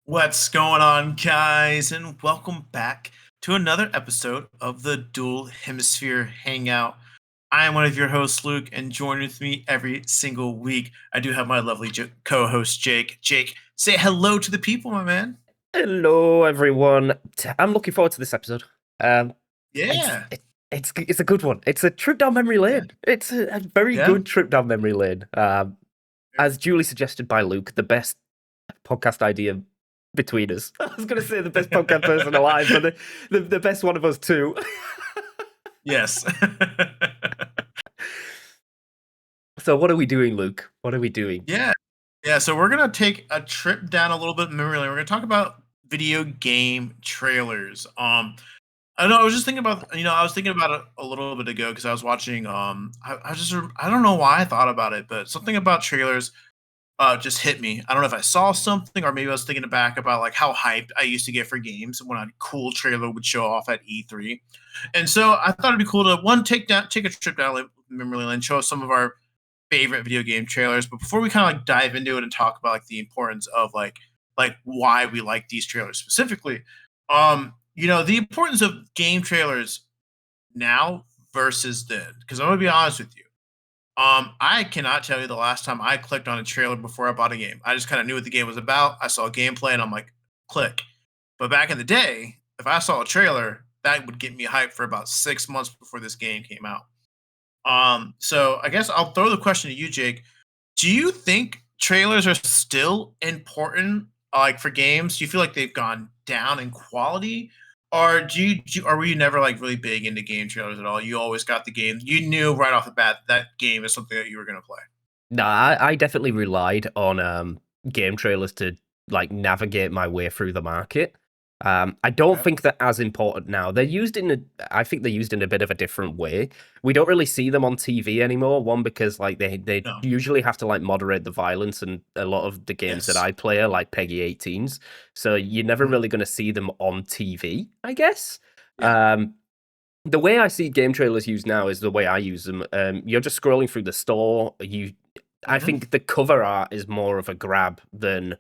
What's going on, guys? And welcome back to another episode of the Dual Hemisphere Hangout. I am one of your hosts, Luke, and join with me every single week. I do have my lovely co-host, Jake. Jake, say hello to the people, my man. Hello, everyone. I'm looking forward to this episode. Um, it's Yeah, it, it's a good one. It's a trip down memory yeah, lane. It's a very yeah. good trip down memory lane. As duly suggested by Luke, the best podcast idea between us. I was going to say the best podcast person alive, but the best one of us too. Yes. So what are we doing, Luke? What are we doing? Yeah. Yeah, so we're gonna take a trip down a little bit memory lane. We're gonna talk about video game trailers. I know. I was just thinking about. I was thinking about it a little bit ago because I was watching. I don't know why I thought about it, but something about trailers just hit me. I don't know if I saw something or maybe I was thinking back about like how hyped I used to get for games when a cool trailer would show off at E3, and so I thought it'd be cool to take a trip down memory lane, show us some of our favorite video game trailers. But before we kind of like dive into it and talk about like the importance of like why we like these trailers specifically, the importance of game trailers now versus then. Because I'm gonna be honest with you. I cannot tell you the last time I clicked on a trailer before I bought a game. I just kind of knew what the game was about. I saw gameplay and I'm like, click. But back in the day, if I saw a trailer, that would get me hyped for about 6 months before this game came out. So I guess I'll throw the question to you, Jake. Do you think trailers are still important, like for games? Do you feel like they've gone down in quality, or or were you never like really big into game trailers at all? You always got the game. You knew right off the bat that game is something that you were going to play. No, I definitely relied on game trailers to like navigate my way through the market. I don't Okay. think they're as important now. I think they're used in a bit of a different way. We don't really see them on TV anymore. One, because like they No. usually have to like moderate the violence, and a lot of the games that Yes. I play are like Peggy 18s, so you're never Mhm. really going to see them on TV, I guess. Yeah. Um, the way I see game trailers used now is the way I use them. You're just scrolling through the store. I Hmm. think the cover art is more of a grab than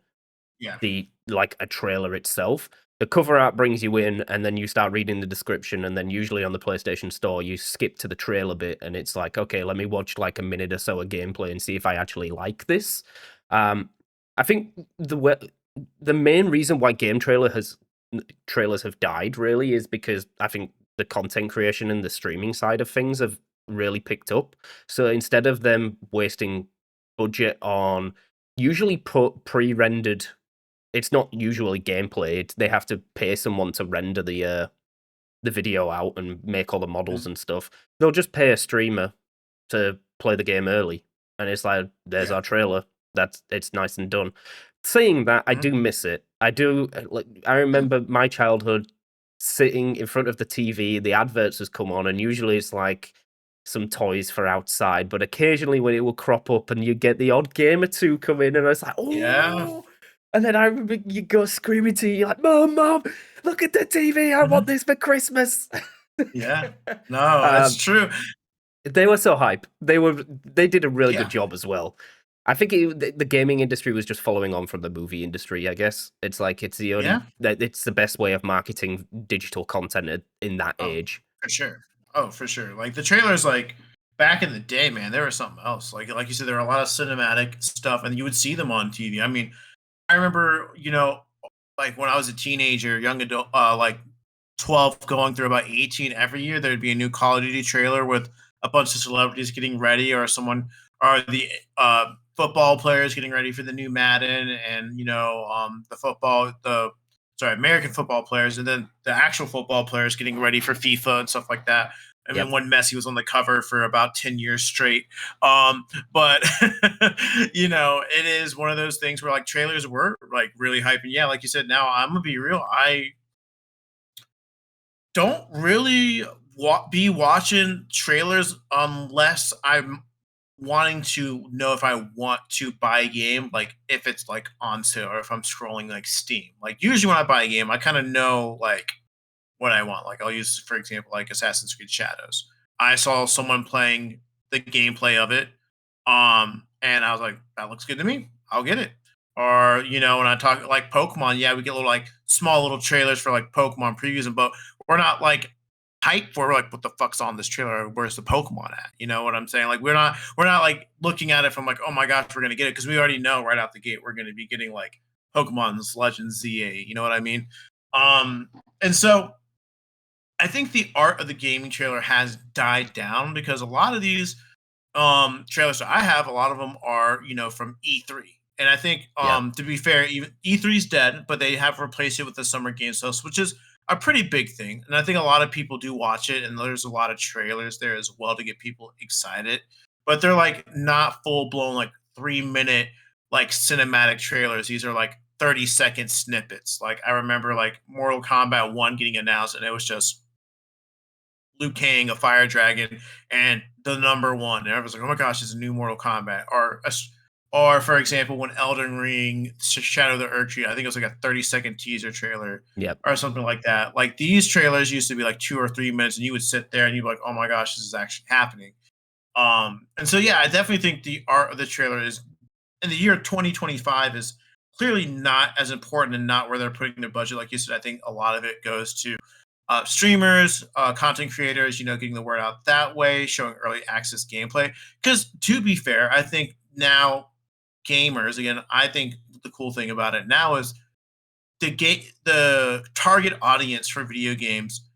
Yeah. the like a trailer itself. The cover art brings you in, and then you start reading the description, and then usually on the PlayStation Store, you skip to the trailer bit, and it's like, okay, let me watch like a minute or so of gameplay and see if I actually like this. Um, I think the main reason why trailers have died really is because I think the content creation and the streaming side of things have really picked up. So instead of them wasting budget on usually put pre-rendered, it's not usually gameplay. They have to pay someone to render the video out and make all the models Hmm. and stuff. They'll just pay a streamer to play the game early, and it's like, there's Yeah. our trailer. It's nice and done. Saying that, I Hmm. do miss it. I do like. I Yeah. remember my childhood sitting in front of the TV. The adverts has come on, and usually it's like some toys for outside, but occasionally when it will crop up and you get the odd game or two come in, and I was like, Yeah. oh. And then I remember you go screaming to you like, Mom, look at the TV. I want Hmm. this for Christmas. Yeah. No, that's um, true. they were so hype. They did a really good Yeah. job as well. I think the gaming industry was just following on from the movie industry. I guess it's like Yeah. it's the best way of marketing digital content in that Oh, age. for sure. Oh, for sure. Like the trailers, like back in the day, man, there was something else. Like you said, there were a lot of cinematic stuff, and you would see them on TV. I mean, I remember, like when I was a teenager, young adult, like 12 going through about 18 every year, there'd be a new Call of Duty trailer with a bunch of celebrities getting ready, or someone, or the football players getting ready for the new Madden, and American football players, and then the actual football players getting ready for FIFA and stuff like that. I mean, Yep. when Messi was on the cover for about 10 years straight. But it is one of those things where like trailers were like really hyping. Yeah, like you said, now I'm gonna be real. I don't really be watching trailers unless I'm wanting to know if I want to buy a game, like if it's like on sale or if I'm scrolling like Steam. Like usually when I buy a game, I kind of know like what I want. Like I'll use, for example, like Assassin's Creed Shadows. I saw someone playing the gameplay of it, and I was like, that looks good to me. I'll get it. Or, when I talk like Pokemon, yeah, we get little like small little trailers for like Pokemon previews, but we're not like hyped for like what the fuck's on this trailer? Where's the Pokemon at? You know what I'm saying? Like we're not like looking at it from like, oh my gosh, we're gonna get it, because we already know right out the gate we're gonna be getting like Pokemon's Legends ZA. You know what I mean? Um, and so I think the art of the gaming trailer has died down, because a lot of these trailers that I have, a lot of them are, from E3. And I think Yeah. to be fair, even E3 is dead, but they have replaced it with the Summer Games Fest, which is a pretty big thing. And I think a lot of people do watch it, and there's a lot of trailers there as well to get people excited. But they're like not full blown like 3 minute like cinematic trailers. These are like 30-second snippets. Like I remember like Mortal Kombat 1 getting announced, and it was just Liu Kang, a fire dragon, and the number one. And everyone's like, "Oh my gosh, it's a new Mortal Kombat." Or for example, when Elden Ring Shadow of the Erdtree, I think it was like a 30-second teaser trailer Yep. or something like that. Like these trailers used to be like 2 or 3 minutes, and you would sit there and you'd be like, "Oh my gosh, this is actually happening." And so yeah, I definitely think the art of the trailer is in the year 2025 is clearly not as important, and not where they're putting their budget. Like you said, I think a lot of it goes to streamers, content creators, getting the word out that way, showing early access gameplay. Because to be fair, I think now gamers, again, I think the cool thing about it now is the target audience for video games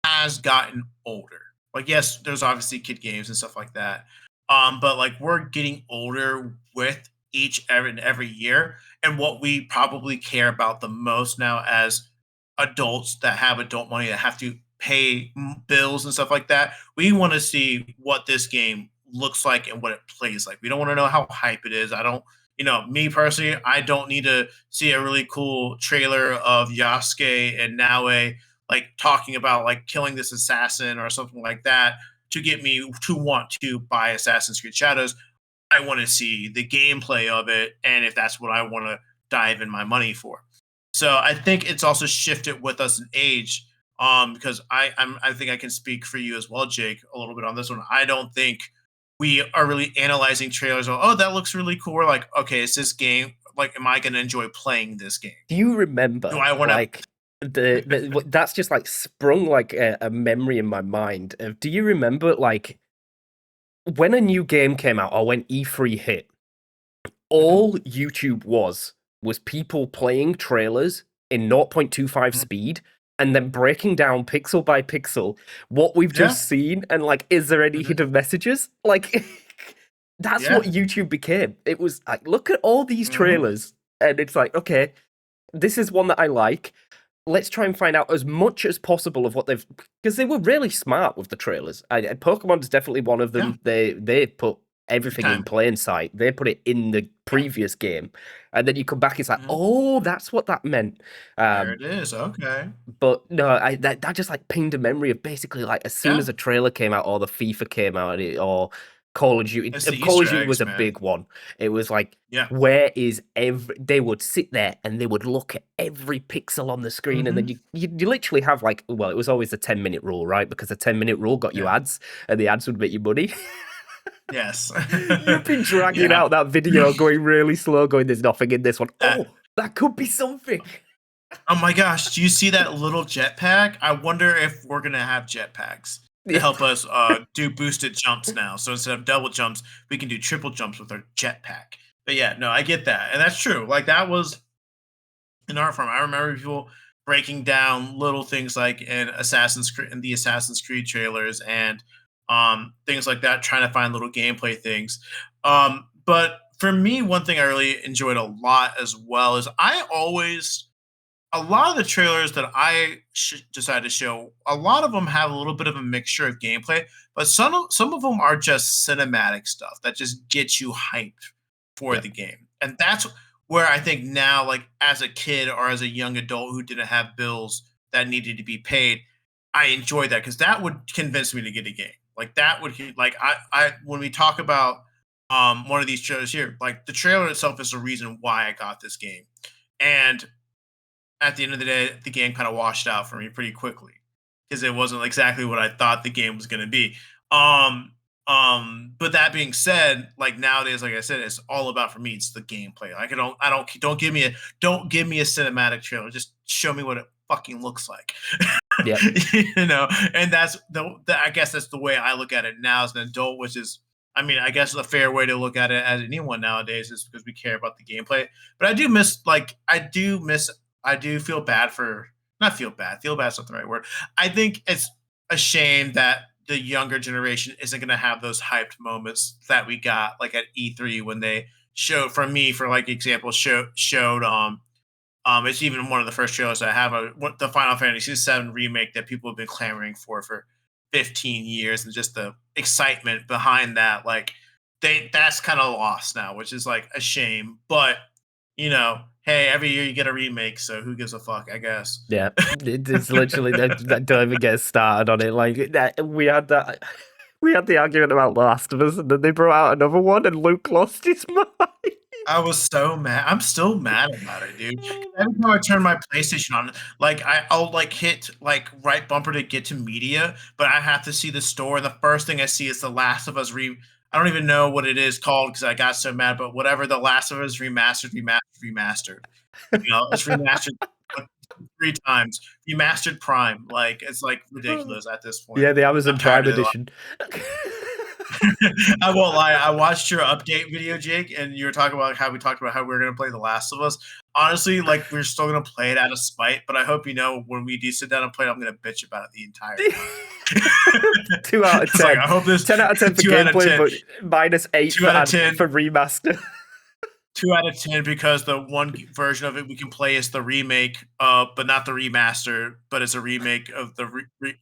has gotten older. Like, yes, there's obviously kid games and stuff like that. But like we're getting older with each every year. And what we probably care about the most now as adults that have adult money that have to pay bills and stuff like that, we want to see what this game looks like and what it plays like. We don't want to know how hype it is. I don't, me personally, I don't need to see a really cool trailer of Yasuke and Naue like talking about like killing this assassin or something like that to get me to want to buy Assassin's Creed Shadows. I want to see the gameplay of it, and if that's what I want to dive in my money for. So I think it's also shifted with us in age. Because I think I can speak for you as well, Jake, a little bit on this one. I don't think we are really analyzing trailers. Oh, that looks really cool. We're like, okay, is this game like? Am I going to enjoy playing this game? Do you Do remember, I want to? like, that's just like sprung like a memory in my mind of, do you remember like when a new game came out or when E3 hit, Mhm, all YouTube was people playing trailers in 0.25 mhm. speed and then breaking down pixel by pixel what we've Yeah, just seen, and like, is there any mhm, hidden messages? Like, that's what yeah, YouTube became. It was like, look at all these mhm, trailers, and it's like, okay, this is one that I like. Let's try and find out as much as possible of what they've, because they were really smart with the trailers. Pokemon is definitely one of yeah, them. They put big everything in time. plain sight. They put it in the Yeah, previous game, and then you come back. It's like, mhm. oh, that's what that meant. There Um, it is. Okay. but no, that just like pinged a memory of basically like as soon Yeah, as a trailer came out or the FIFA came out or Call of Duty. it's the Call of Easter Duty was eggs, a man. big one. It was like, Yeah. where is every? They would sit there and they would look at every pixel on the screen, and then Mhm. you literally have like, well, it was always the 10-minute rule, right? Because the 10-minute rule got you Yeah. ads, and the ads would make you money. Yes. You'd be dragging Yeah. out that video, going really slow, going, "There's nothing in this one." That Oh, that could be something. Oh my gosh, do you see that little jetpack? I wonder if we're gonna have jetpacks to Yeah. help us, do boosted jumps now. So instead of double jumps, we can do triple jumps with our jetpack. But yeah, no, I get that, and that's true. Like, that was an art form. I remember people breaking down little things like in the Assassin's Creed trailers and things like that, trying to find little gameplay things. But for me, one thing I really enjoyed a lot as well is I always a lot of the trailers that decided to show, a lot of them have a little bit of a mixture of gameplay, but some of them are just cinematic stuff that just gets you hyped for Yep. the game. And that's where I think now, like as a kid or as a young adult who didn't have bills that needed to be paid, I enjoy that because that would convince me to get a game. Like that would like I when we talk about one of these trailers here, like the trailer itself is the reason why I got this game. And at the end of the day, the game kind of washed out for me pretty quickly because it wasn't exactly what I thought the game was going to be. Um, But that being said, like nowadays, like I said, it's all about for me. It's the gameplay. Like don't give me a cinematic trailer. Just show me what it fucking looks like. Yep. You know, and that's I guess that's the way I look at it now as an adult, which is, I mean, I guess a fair way to look at it as anyone nowadays is because we care about the gameplay. But I do feel bad for, not feel bad. Feel bad is not the right word. I think it's a shame that the younger generation isn't going to have those hyped moments that we got like at E3 when they showed, for me, for like example, showed it's even one of the first trailers I have, the Final Fantasy VII remake that people have been clamoring for 15 years, and just the excitement behind that. Like that's kind of lost now, which is like a shame. But you know, hey, every year you get a remake, so who gives a fuck? I guess. Yeah, it's literally that don't even get started on it. Like that, we had that. We had the argument about The Last of Us, and then they brought out another one, and Luke lost his mind. I was so mad. I'm still mad about it, dude. 'Cause every time I turn my PlayStation on, like I'll like hit like right bumper to get to media, but I have to see the store. And the first thing I see is The Last of Us I don't even know what it is called because I got so mad. But whatever, The Last of Us remastered. You know, it's remastered like 3 times. Remastered Prime. Like it's like ridiculous at this point. Yeah, the I'm Amazon tired Prime of it. edition. I won't lie. I watched your update video, Jake, and you were talking about how we talked about how we are going to play The Last of Us. Honestly, like we're still going to play it out of spite, but I hope you know when we do sit down and play it, I'm going to bitch about it the entire time. 2 out of 10. Like, I hope this 10 out of 10 for 2 out of gameplay, 10. but -8 2 out of 10. for remaster. 2 out of 10 because the one version of it we can play is the remake, but not the remaster, but it's a remake of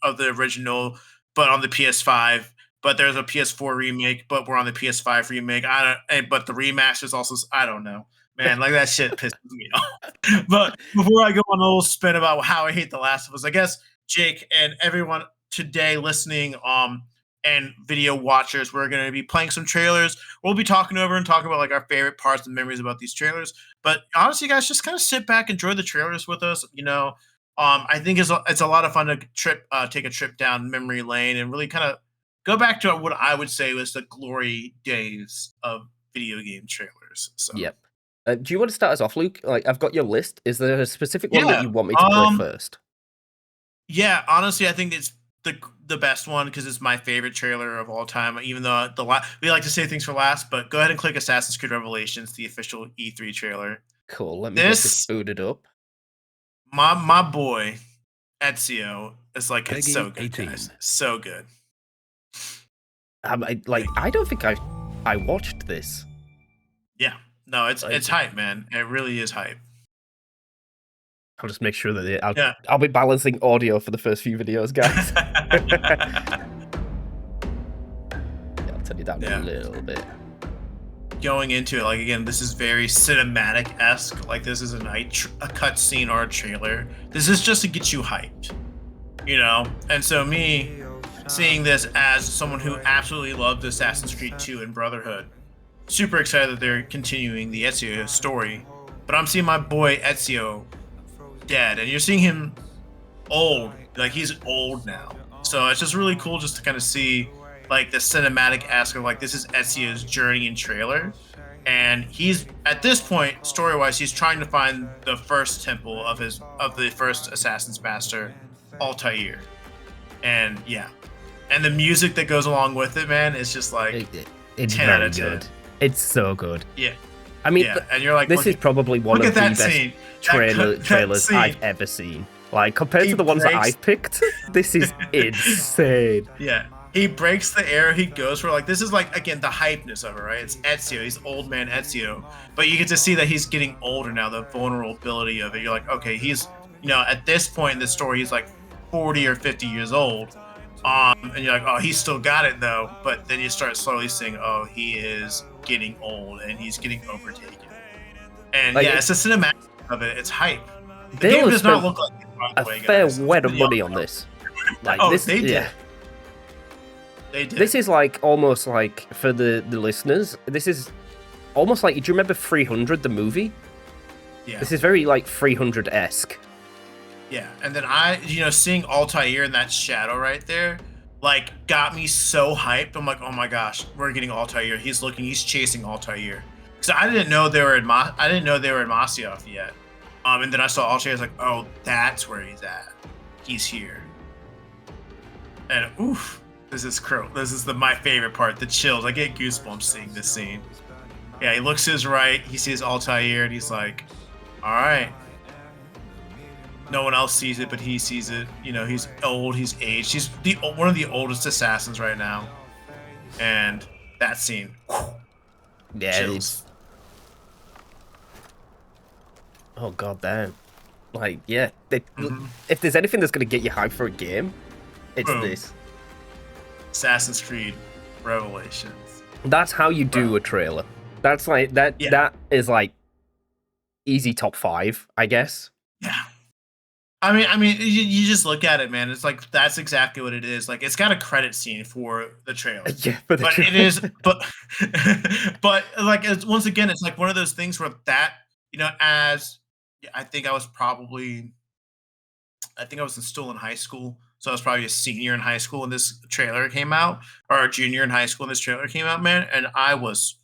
of the original, but on the PS5. But there's a PS4 remake, but we're on the PS5 remake. But the remaster is also, I don't know, man. Like that shit pisses me off. But before I go on a little spin about how I hate The Last of Us, I guess Jake and everyone today listening, and video watchers, we're going to be playing some trailers. We'll be talking over and talking about like our favorite parts and memories about these trailers. But honestly, guys, just kind of sit back, enjoy the trailers with us. You know, I think it's a lot of fun to take a trip down memory lane and really kind of go back to what I would say was the glory days of video game trailers. So Yep. Do you want to start us off, Luke? Like, I've got your list. Is there a specific one that yeah, you want me to play first? yeah. Honestly, I think it's the best one because it's my favorite trailer of all time. Even though we like to say things for last, but go ahead and click Assassin's Creed Revelations, the official E3 trailer. Cool. Let me get this booted up. My boy Ezio is like, it's Peggy so good, 18. guys, so good. I don't think I watched this. Yeah, no, it's hype, man. It really is hype. I'll just make sure that I'll be balancing audio for the first few videos, guys. I'll turn it down a little bit. Going into it, like again, this is very cinematic-esque. Like this isn't a cutscene or a trailer. This is just to get you hyped, you know. And so me seeing this as someone who absolutely loved Assassin's Creed 2 and Brotherhood, super excited that they're continuing the Ezio story. But I'm seeing my boy Ezio dead, and you're seeing him old. Like he's old now. So it's just really cool just to kind of see like the cinematic aspect of like this is Ezio's journey and trailer. And he's at this point, story-wise, he's trying to find the first temple of the first Assassin's Master, Altair. And yeah. And the music that goes along with it, man, is just like it's 10 out of 10. Good. It's so good. Yeah. I mean, and you're like, this is probably one of the best trailers I've ever seen. Like, compared to the ones that I've picked, this is insane. Yeah. He breaks the air. He goes for like, this is like, again, the hypeness of it, right? It's Ezio. He's old man Ezio. But you get to see that he's getting older now, the vulnerability of it. You're like, okay, he's, you know, at this point in the story, he's like 40 or 50 years old. And you're like, oh, he's still got it though. But then you start slowly seeing, oh, he is getting old and he's getting overtaken. And like, yeah, it's a cinematic of it. It's hype. The game does not look like it, by the way, guys. A fair wet of money on this. Like, oh, this, they did. Yeah. They did. This is like almost like for the listeners. This is almost like. Do you remember 300, the movie? Yeah. This is very like 300-esque. Yeah, and then seeing Altair in that shadow right there, like got me so hyped. I'm like, oh my gosh, we're getting Altair. He's chasing Altair. Because I didn't know they were in I didn't know they were in Masyaf yet. And then I saw Altair. I was like, oh, that's where he's at. He's here. And oof, this is my favorite part. The chills. I get goosebumps seeing this scene. Yeah, he looks to his right. He sees Altair, and he's like, all right. No one else sees it, but he sees it. You know, he's old, he's aged. He's one of the oldest assassins right now. And that scene, whew, Yeah, chills. it's oh god damn. Like, yeah, Mm-hmm. if there's anything that's gonna get you hyped for a game, it's Boom. this. Assassin's Creed Revelations. That's how you do Bro. a trailer. That's like that. Yeah. That is like easy top 5, I guess. Yeah. You just look at it, man. It's like that's exactly what it is. Like it's got a credit scene for the trailer, Yeah, but but it is, but, but like it's, once again, it's like one of those things where that as I think I think I was still in high school, so I was probably a senior in high school when this trailer came out, or a junior in high school when this trailer came out, man. And I was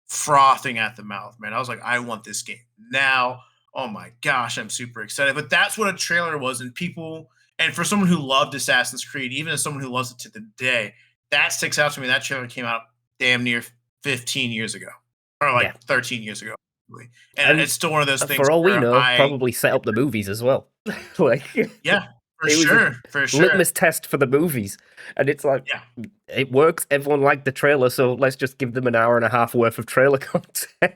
frothing at the mouth, man. I was like, I want this game now. Oh my gosh, I'm super excited. But that's what a trailer was, and people, and for someone who loved Assassin's Creed, even as someone who loves it to the day, that sticks out to me. That trailer came out damn near 15 years ago, or yeah, like 13 years ago, and and it's still one of those things for all we where know, probably set up the movies as well. Like, yeah, for it was a sure, for sure, litmus test for the movies, and it's like yeah. it works. Everyone liked the trailer, so let's just give them an hour and a half worth of trailer content.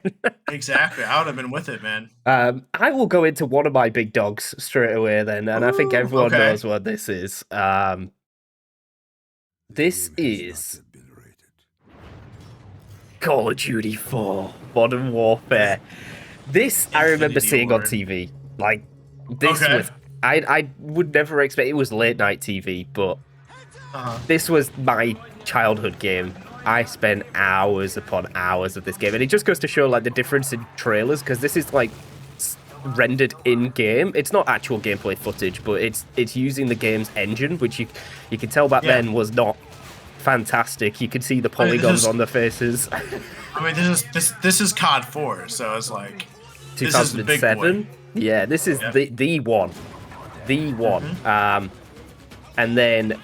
Exactly. I would have been with it, man. I will go into one of my big dogs straight away then, and I think Ooh, everyone okay. knows what this is. This is Call of Duty 4 Modern Warfare. This I remember Infinity seeing on Ward. TV. Like, this Okay. was I would never expect it was late night TV, but Uh-huh. this was my childhood game. I spent hours upon hours of this game, and it just goes to show like the difference in trailers, because this is like rendered in game. It's not actual gameplay footage, but it's using the game's engine, which you can tell back Yeah. then was not fantastic. You could see the I mean, polygons on the faces. this is COD 4, so it's like this is the big boy. 2007. Yeah, this is Yeah. the one, the one. Mm-hmm. And then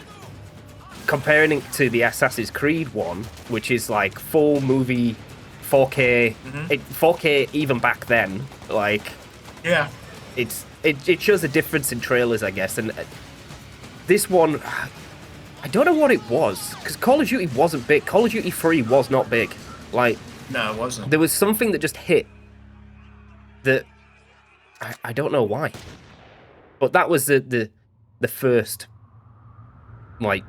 comparing it to the Assassin's Creed one, which is like full movie 4K, Mm-hmm. 4K even back then. Like, Yeah. it shows a difference in trailers, I guess. And this one, I don't know what it was, because Call of Duty wasn't big. Call of Duty 3 was not big. Like, No, it wasn't. there was something that just hit that I don't know why. But that was the first like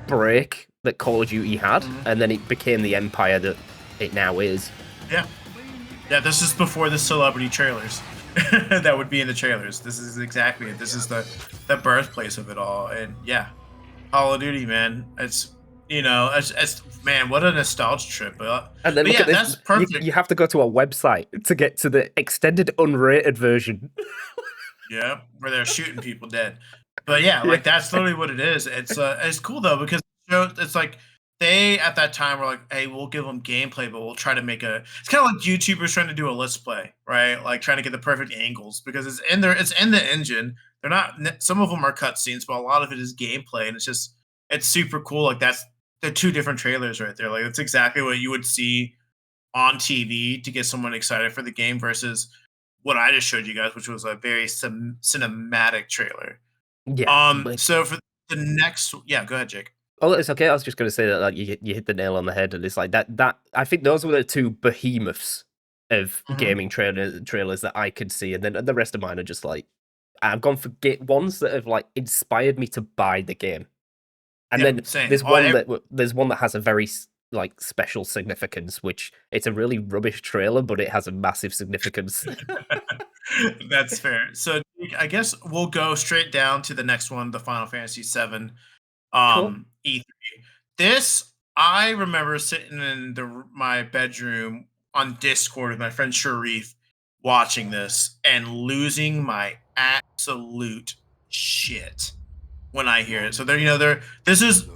break that Call of Duty had, Mm-hmm. and then it became the empire that it now is. Yeah. Yeah, this is before the celebrity trailers that would be in the trailers. This is exactly it. This is the birthplace of it all. And yeah, Call of Duty, man. It's man, what a nostalgia trip. And then But look yeah, at this. that's perfect. You have to go to a website to get to the extended unrated version. Yeah, where they're shooting people dead. But yeah, Yeah. like that's literally what it is. It's cool though because it's like they at that time were like, hey, we'll give them gameplay, but we'll try to make a. It's kind of like YouTubers trying to do a let's play, right? Like trying to get the perfect angles because it's in there. It's in the engine. They're not. Some of them are cutscenes, but a lot of it is gameplay, and it's super cool. Like they're two different trailers right there. Like it's exactly what you would see on TV to get someone excited for the game versus what I just showed you guys, which was a very cinematic trailer. Yeah, but So for the next, yeah, go ahead, Jake. oh, it's okay. I was just going to say that like you hit the nail on the head, and it's like that. I think those were the two behemoths of Hmm. gaming trailers that I could see, and then the rest of mine are just like I've gone for ones that have like inspired me to buy the game. And Yeah, then same. there's one that has a very like special significance, which it's a really rubbish trailer, but it has a massive significance. That's fair. So I guess we'll go straight down to the next one, the Final Fantasy VII Cool. E3. This I remember sitting in my bedroom on Discord with my friend Sharif watching this and losing my absolute shit. when I hear it. So they're this is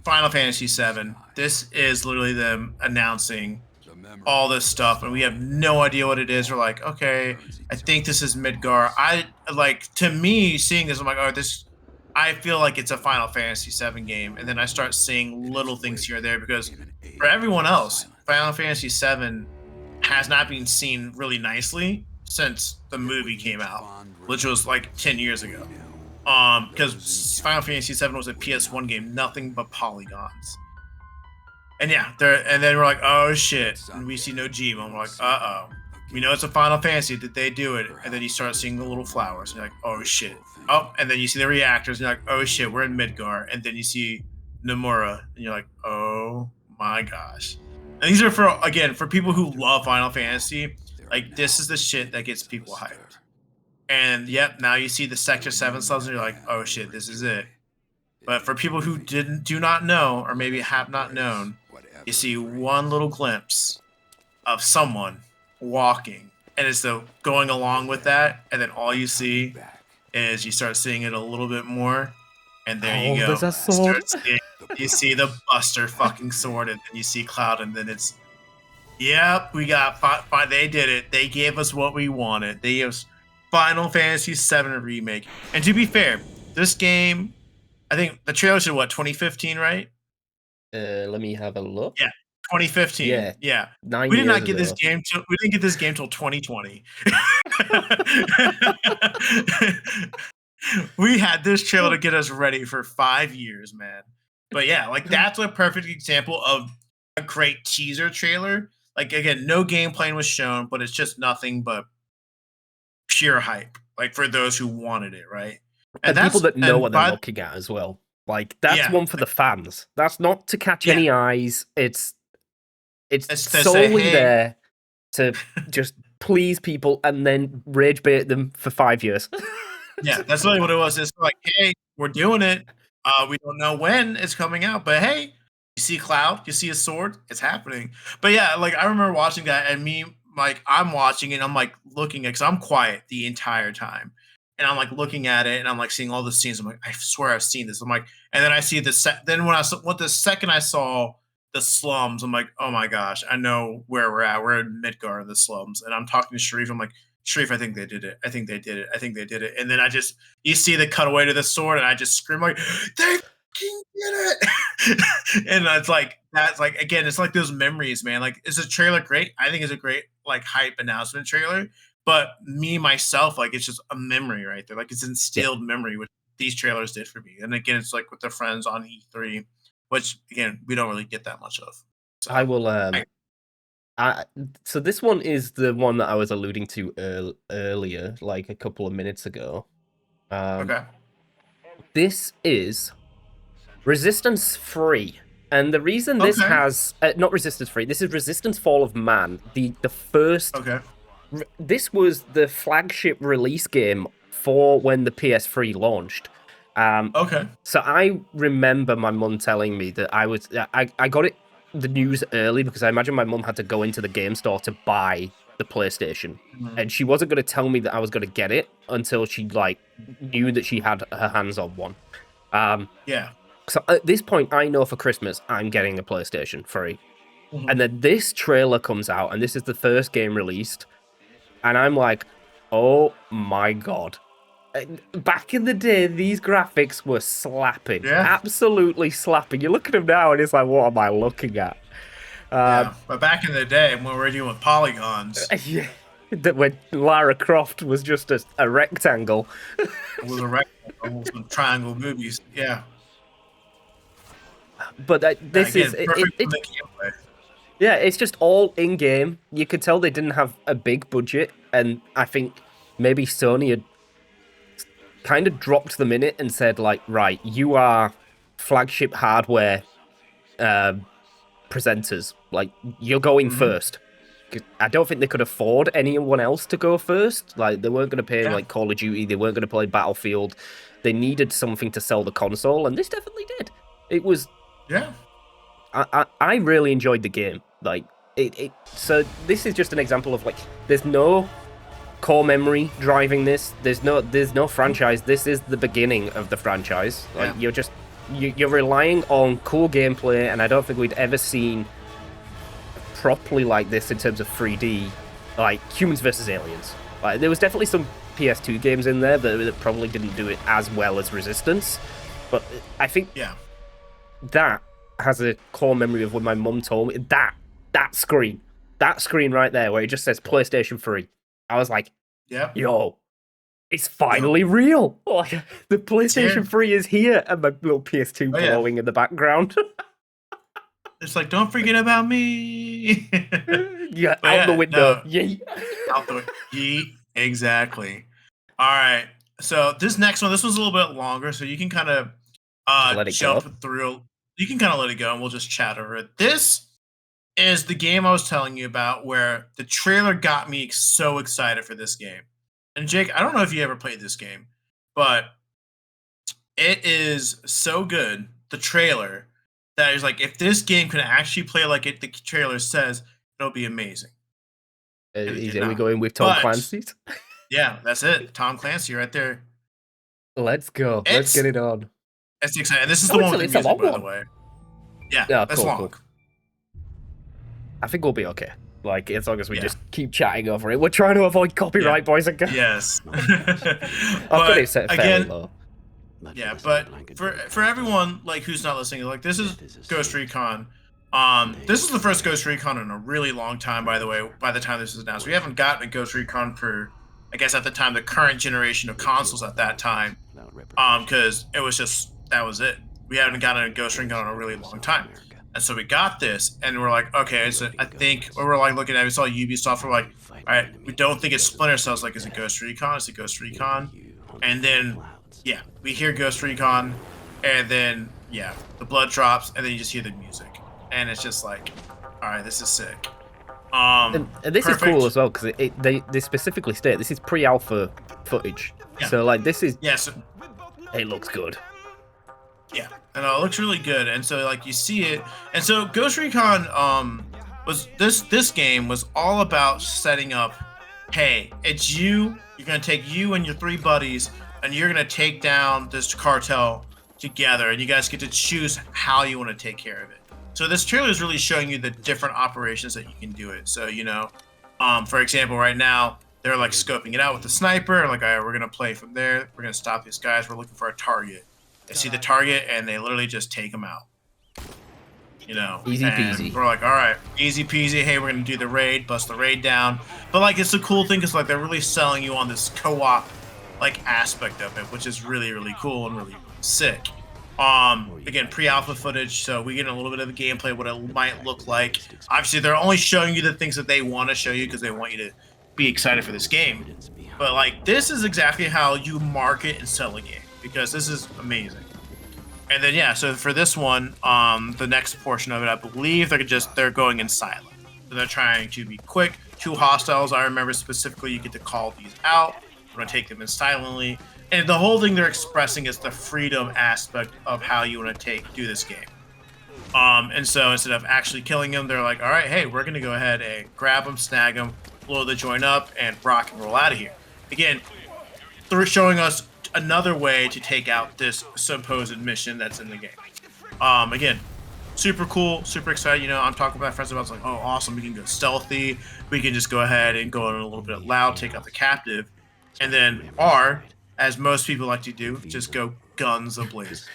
Final Fantasy VII. This is literally them announcing all this stuff, and we have no idea what it is. We're like, okay, I think this is Midgar. I like to me seeing this, I'm like, oh, this. I feel like it's a Final Fantasy VII game, and then I start seeing little things here and there because for everyone else, Final Fantasy VII has not been seen really nicely since the movie came out, which was like 10 years ago. Because Final Fantasy VII was a PS1 game, nothing but polygons. And yeah, and then we're like, oh shit, and we see Nojima, and we're like, uh oh, we know it's a Final Fantasy. Did they do it? And then you start seeing the little flowers, and you're like, oh shit. Oh, and then you see the reactors, and you're like, oh shit, we're in Midgar. And then you see Nomura, and you're like, oh my gosh. And these are for people who love Final Fantasy. Like this is the shit that gets people hyped. And yep, now you see the Sector 7 slums, and you're like, oh shit, this is it. But for people who do not know, or maybe have not known, you see one little glimpse of someone walking, and it's the going along with that, and then all you see is you start seeing it a little bit more, and there you go. There's a sword. You see the Buster fucking sword, and then you see Cloud, and then it's, yep, we got five. They did it. They gave us what we wanted. They gave us Final Fantasy VII Remake. And to be fair, this game, I think the trailer said what, 2015, right? Let me have a look. Yeah, 2015. Yeah. 9 We did years not get ago. this game till we didn't get this game till 2020. We had this trailer to get us ready for 5 years, man. But yeah, like that's a perfect example of a great teaser trailer. Like again, no gameplay was shown, but it's just nothing but pure hype. Like for those who wanted it, right? And people that know what they're looking at as well. Like that's one for the fans. That's not to catch any eyes. It's solely there to just please people and then rage bait them for 5 years. Yeah, that's really what it was. It's like, hey, we're doing it. We don't know when it's coming out, but hey, you see Cloud, you see a sword, it's happening. But yeah, like I remember watching that, and me, like I'm watching it, and I'm like looking at, because I'm quiet the entire time, and I'm like looking at it, and I'm like seeing all the scenes. I'm like, I swear I've seen this. I'm like, and then I see then when the second I saw the slums, I'm like, oh my gosh, I know where we're at. We're in Midgar in the slums, and I'm talking to Sharif. I'm like, Sharif, I think they did it. I think they did it. I think they did it. And then you see the cutaway to the sword, and I just scream like, they fucking did it. And it's like, that's like, again, it's like those memories, man. Like, is the trailer great? I think it's a great, like, hype announcement trailer. But me, myself, like, it's just a memory right there. Like, it's instilled memory, which these trailers did for me. And again, it's like with the friends on E3, which, again, we don't really get that much of. So, I will, so this one is the one that I was alluding to earlier, like a couple of minutes ago. Okay. This is Resistance Free, and the reason this has not Resistance Free, this is Resistance Fall of Man, the first. Okay. This was the flagship release game for when the PS3 launched. Okay. So I remember my mum telling me that I got the news early because I imagine my mum had to go into the game store to buy the PlayStation, and she wasn't going to tell me that I was going to get it until she like knew that she had her hands on one. Yeah. So at this point, I know for Christmas I'm getting a PlayStation free, and then this trailer comes out, and this is the first game released, and I'm like, oh my god. Back in the day, these graphics were slapping. Absolutely slapping. You look at them now, and it's like, what am I looking at? Yeah, but back in the day, when we were dealing with polygons, yeah, that when Lara Croft was just a rectangle. It was a rectangle, some triangle movies. Yeah. But this is yeah, it's just all in game. You could tell they didn't have a big budget, and I think maybe Sony had kind of dropped them in it and said, like, right, you are flagship hardware presenters. Like, you're going first. I don't think they could afford anyone else to go first. Like, they weren't going to pay, like, Call of Duty. They weren't going to play Battlefield. They needed something to sell the console, and this definitely did. It was... Yeah. I really enjoyed the game. Like, so this is just an example of, like, there's no core memory driving this. There's no franchise. This is the beginning of the franchise. Like Yeah. you're relying on cool gameplay, and I don't think we'd ever seen properly like this in terms of 3D, like humans versus aliens. Like there was definitely some PS2 games in there that probably didn't do it as well as Resistance, but I think that has a core memory of when my mum told me that screen right there where it just says PlayStation 3. I was like, yo, it's finally real. Like the PlayStation 3 is here, and my little PS2 blowing in the background. It's like, don't forget about me. Out the window. Yeet. Out the window. Yeet. Exactly. All right. So this next one, this was a little bit longer, so you can kind of jump through. You can kind of let it go, and we'll just chat over it. This is the game I was telling you about, where the trailer got me so excited for this game. And Jake, I don't know if you ever played this game, but it is so good. The trailer. That is like, if this game can actually play like the trailer says, it'll be amazing. Are we going with Tom Clancy? Yeah, that's it. Tom Clancy right there. Let's go. Let's get it on. It's exciting. And this is the one with the music, by the way. Yeah, that's long. Cool. I think we'll be okay. Like, as long as we just keep chatting over it. We're trying to avoid copyright, boys and girls. Yes. I've got it set fairly low. Yeah, but for everyone like who's not listening, like this is Ghost Recon. This is the first Ghost Recon in a really long time, by the way. By the time this is announced, we haven't gotten a Ghost Recon for, I guess at the time, the current generation of consoles at that time, because it was just that was it. We haven't gotten a Ghost Recon in a really long time, and so we got this, and we're like, okay, so I think we were like looking at, we saw Ubisoft, we're like, all right, we don't think it's Splinter Cell. Like, is it Ghost Recon? Is it Ghost Recon? And then yeah, we hear Ghost Recon, and then the blood drops, and then you just hear the music, and it's just like, all right, this is sick. And this is cool as well because they specifically state this is pre-alpha footage, so like this is it looks good. Yeah, and it looks really good, and so like you see it, and so Ghost Recon was this game was all about setting up, hey, it's you're gonna take you and your 3 buddies, and you're going to take down this cartel together, and you guys get to choose how you want to take care of it. So this trailer is really showing you the different operations that you can do it. So, you know, for example, right now, they're like scoping it out with the sniper. Like, all right, we're going to play from there. We're going to stop these guys. We're looking for a target. They see the target, and they literally just take them out. You know, easy peasy. We're like, all right, easy peasy. Hey, we're going to do the raid, bust the raid down. But, like, it's a cool thing because, like, they're really selling you on this co-op like aspect of it, which is really, really cool and really, really sick. Again, pre-alpha footage, so we get a little bit of the gameplay, what it might look like. Obviously, they're only showing you the things that they want to show you because they want you to be excited for this game. But like, this is exactly how you market and sell a game, because this is amazing. And then so for this one, the next portion of it, I believe they're going in silent. So they're trying to be quick. 2 hostiles, I remember specifically, you get to call these out. We're gonna take them in silently, and the whole thing they're expressing is the freedom aspect of how you want to do this game. And so instead of actually killing them, they're like, all right, hey, we're gonna go ahead and grab them, snag them, blow the joint up, and rock and roll out of here. Again, they're showing us another way to take out this supposed mission that's in the game. Again, super cool, super excited. You know, I'm talking with my friends about, it's like, oh, awesome, we can go stealthy, we can just go ahead and go in a little bit loud, take out the captive. And then, as most people like to do, just go guns ablaze.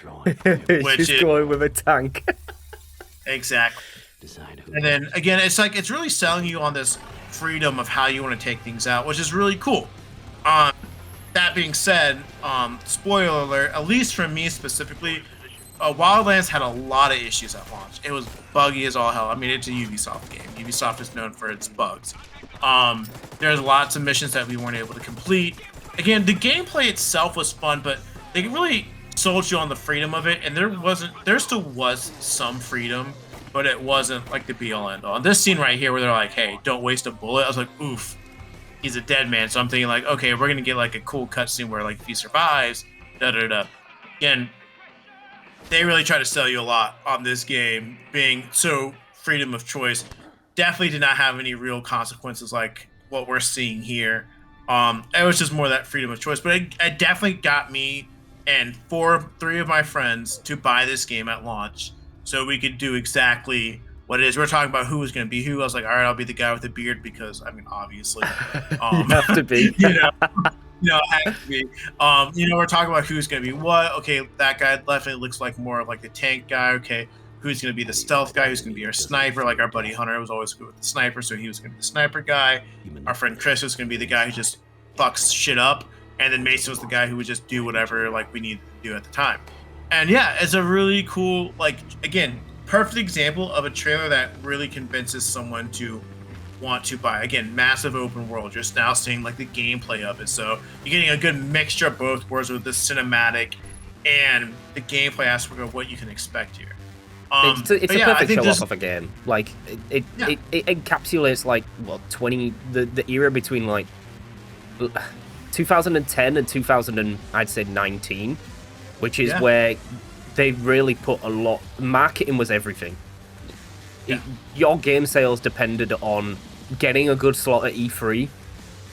Just going with a tank. Exactly. And then, again, it's like, it's really selling you on this freedom of how you want to take things out, which is really cool. That being said, spoiler alert, at least for me specifically, Wildlands had a lot of issues at launch. It was buggy as all hell. I mean, it's a Ubisoft game. Ubisoft is known for its bugs. There's lots of missions that we weren't able to complete. Again, the gameplay itself was fun, but they really sold you on the freedom of it, and there still was some freedom, but it wasn't like the be all end all. And this scene right here where they're like, hey, don't waste a bullet, I was like, oof, he's a dead man. So I'm thinking like, okay, we're gonna get like a cool cutscene where like if he survives, da-da-da. Again, they really try to sell you a lot on this game being so freedom of choice. Definitely did not have any real consequences like what we're seeing here. It was just more that freedom of choice, but it definitely got me and three of my friends to buy this game at launch, so we could do exactly what it is. We're talking about who was going to be who. I was like, all right, I'll be the guy with the beard because I mean, obviously, You um, have to be. you know, I have to be. We're talking about who's going to be what. Okay, that guy definitely looks like more of like the tank guy. Okay, who's going to be the stealth guy? Who's going to be our sniper? Like our buddy Hunter was always good with the sniper, so he was going to be the sniper guy. Our friend Chris was going to be the guy who just fucks shit up, and then Mason was the guy who would just do whatever like we needed to do at the time. And yeah, it's a really cool, like, again, perfect example of a trailer that really convinces someone to want to buy. Again, massive open world. You're now seeing like the gameplay of it, so you're getting a good mixture of both worlds with the cinematic and the gameplay aspect of what you can expect here. It's a perfect show off of a game. Like it encapsulates like what 20 the era between like 2010 and 2000 and I'd say 19, which is where they really put a lot. Marketing was everything. Your game sales depended on getting a good slot at E3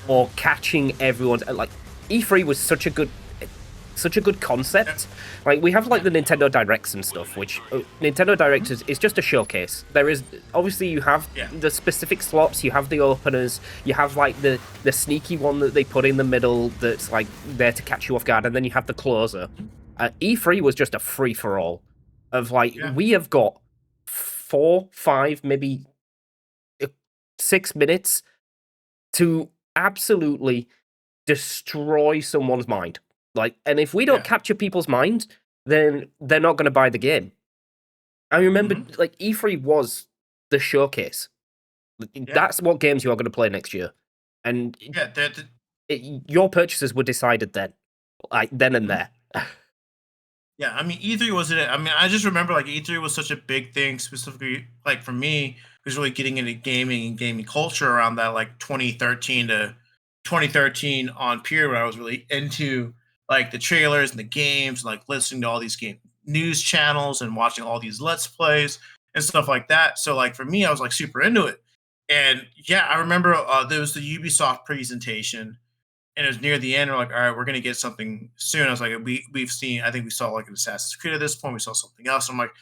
or catching everyone's. Like E3 was such a good concept. Like we have like the Nintendo Directs and stuff, which Nintendo Direct is just a showcase. There is obviously you have the specific slots, you have the openers, you have like the sneaky one that they put in the middle that's like there to catch you off guard, and then you have the closer. E3 was just a free for all of like we have got 4, 5, maybe 6 minutes to absolutely destroy someone's mind. Like, and if we don't capture people's minds, then they're not going to buy the game. I remember, like, E3 was the showcase. That's what games you are going to play next year. And your purchases were decided then. Like, then and there. Yeah, I mean, E3 wasn't it. I mean, I just remember, like, E3 was such a big thing, specifically, like, for me, was really getting into gaming and gaming culture around that, like, 2013 on period where I was really into like the trailers and the games, and like listening to all these game news channels and watching all these let's plays and stuff like that. So like for me, I was like super into it. And yeah, I remember there was the Ubisoft presentation, and it was near the end. We're like, all right, we're gonna get something soon. I was like, we've seen. I think we saw like an Assassin's Creed at this point. We saw something else. I'm like,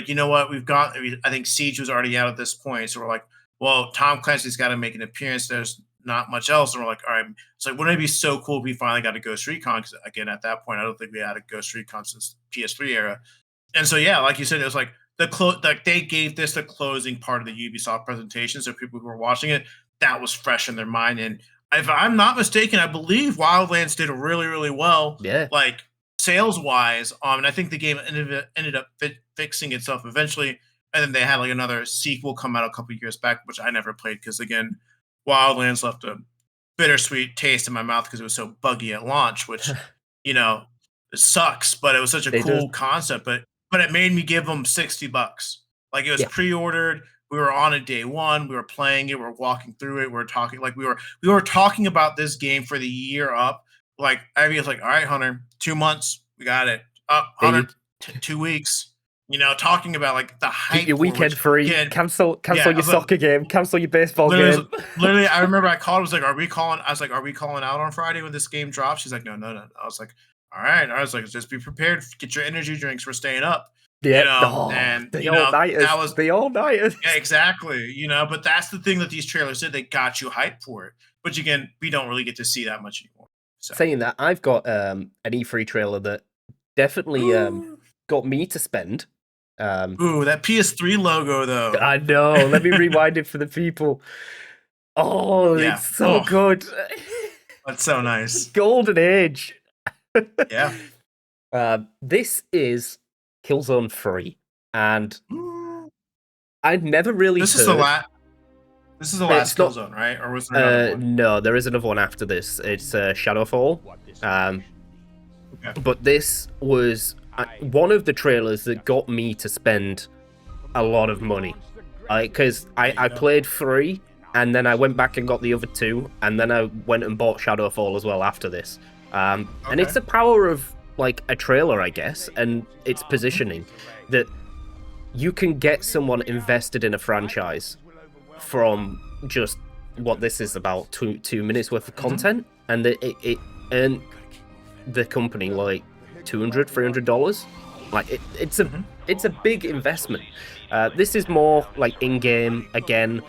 you know what? We've got. I think Siege was already out at this point. So we're like, well, Tom Clancy's got to make an appearance. There's not much else. And we're like, all right. It's like, wouldn't it be so cool if we finally got a Ghost Recon? Because again, at that point, I don't think we had a Ghost Recon since PS3 era. And so yeah, like you said, it was like like they gave this the closing part of the Ubisoft presentation. So people who were watching it, that was fresh in their mind. And if I'm not mistaken, I believe Wildlands did really, really well. Yeah. Like sales wise. And I think the game ended up fixing itself eventually. And then they had like another sequel come out a couple years back, which I never played because again, Wildlands left a bittersweet taste in my mouth because it was so buggy at launch, which it sucks. But it was such a cool concept. But it made me give them $60. Like it was pre-ordered. We were on it day one. We were playing it. We were walking through it. We were talking like we were talking about this game for the year up. Like Ivy was like, all right, Hunter, 2 months, we got it. Up, Hunter, 2 weeks. Talking about like the hype. Keep your weekend free. Cancel your soccer game. Cancel your baseball game. Literally, I remember I called. I was like, "Are we calling?" I was like, "Are we calling out on Friday when this game drops?" She's like, "No." I was like, "All right." I was like, "Just be prepared. Get your energy drinks. We're staying up." Yeah. And the all-nighters. That was the all-nighters. Yeah, exactly. But that's the thing that these trailers did. They got you hyped for it. But again, we don't really get to see that much anymore. So. Saying that, I've got an E3 trailer that definitely got me to spend. Ooh, that PS3 logo though. I know. Let me rewind it for the people. Oh, it's so good. That's so nice. Golden age. Yeah. This is Killzone 3, and I'd never really. This is the last Killzone, right? Or was there another one? No, there is another one after this. It's Shadowfall. But this was one of the trailers that got me to spend a lot of money, because I played 3 and then I went back and got the other 2, and then I went and bought Shadowfall as well after this. And it's the power of like a trailer, I guess, and its positioning that you can get someone invested in a franchise from just what this is about 2 minutes worth of content. and it earned the company like $200-$300. Like Mhm. it's a big investment. This is more like in-game again,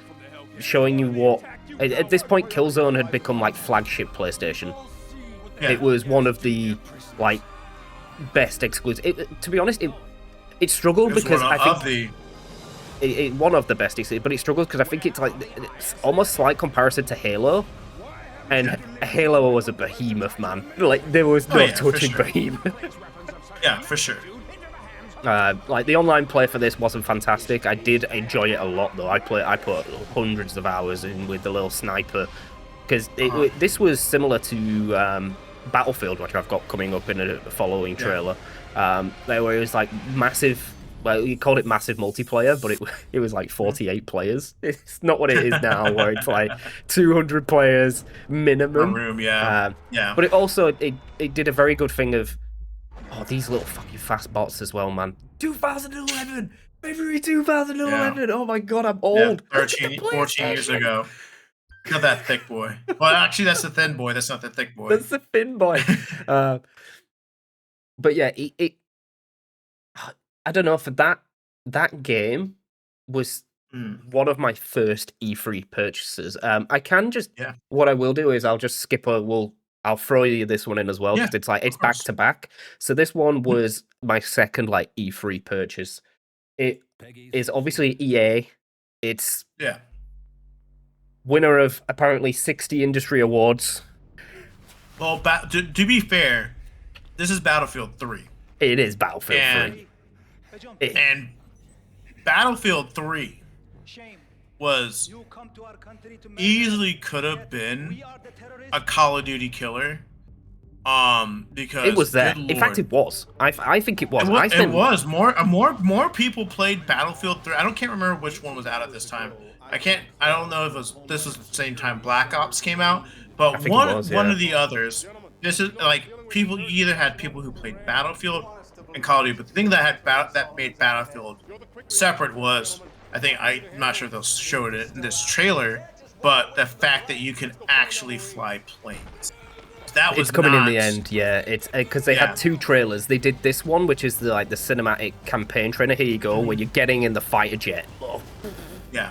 showing you what at this point Killzone had become like flagship PlayStation. It Yeah. was one of the like best exclusive. To be honest, it It struggled was one because I of think the one of the best exclusive, but it struggles because I think it's like it's almost slight comparison to Halo, and yeah. Halo was a behemoth, man. Like there was Oh no yeah, for touching sure. behemoth. Yeah, for sure. Like the online play for this wasn't fantastic. I did enjoy it a lot though. I put hundreds of hours in with the little sniper because Uh-huh. this was similar to Battlefield, which I've got coming up in a following Yeah. trailer. There was like massive. Well, you called it massive multiplayer, but it was like Mhm. 48 players. It's not what it is now, where it's like 200 players A minimum. room, yeah. Um, Yeah. but it also it did a very good thing of these little fucking fast bots as well, man. 2011, February Yeah. 2011. Oh my god, I'm Yeah. old. Look at the 13, 14 years PlayStation. ago. Not that thick boy. Well, actually, that's the thin boy. That's not the thick boy. That's the thin boy. Uh, but yeah, I don't know, for that game was Mm, one of my first E3 purchases. I can just yeah. what I will do is I'll just skip a well I'll throw you this one in as well Yeah. because it's like Of it's back course. to back. So this one Mhm. was my second like E3 purchase. It is obviously EA. It's Yeah. winner of apparently 60 industry awards. Well, to be fair, this is Battlefield 3. It is Battlefield 3. And It, and Battlefield 3 was easily could have been a Call of Duty killer. it Because was good there. In fact, lord, it was. I think it It was. was, I it spent. was more people played Battlefield 3. Can't remember which one was out at this time. I don't know if this was the same time Black Ops came out, I but think it was. one Yeah. of the others. This is like people you either had people who played Battlefield and Call of Duty, but the thing that that made Battlefield separate was I'm not sure if they'll show it in this trailer, but the fact that you can actually fly planes. That It's was coming in the not end, yeah. It's because they had yeah. two trailers. They did this one, which is the cinematic campaign trailer. Here you go, where Mhm. you're getting in the fighter jet. Oh. Yeah.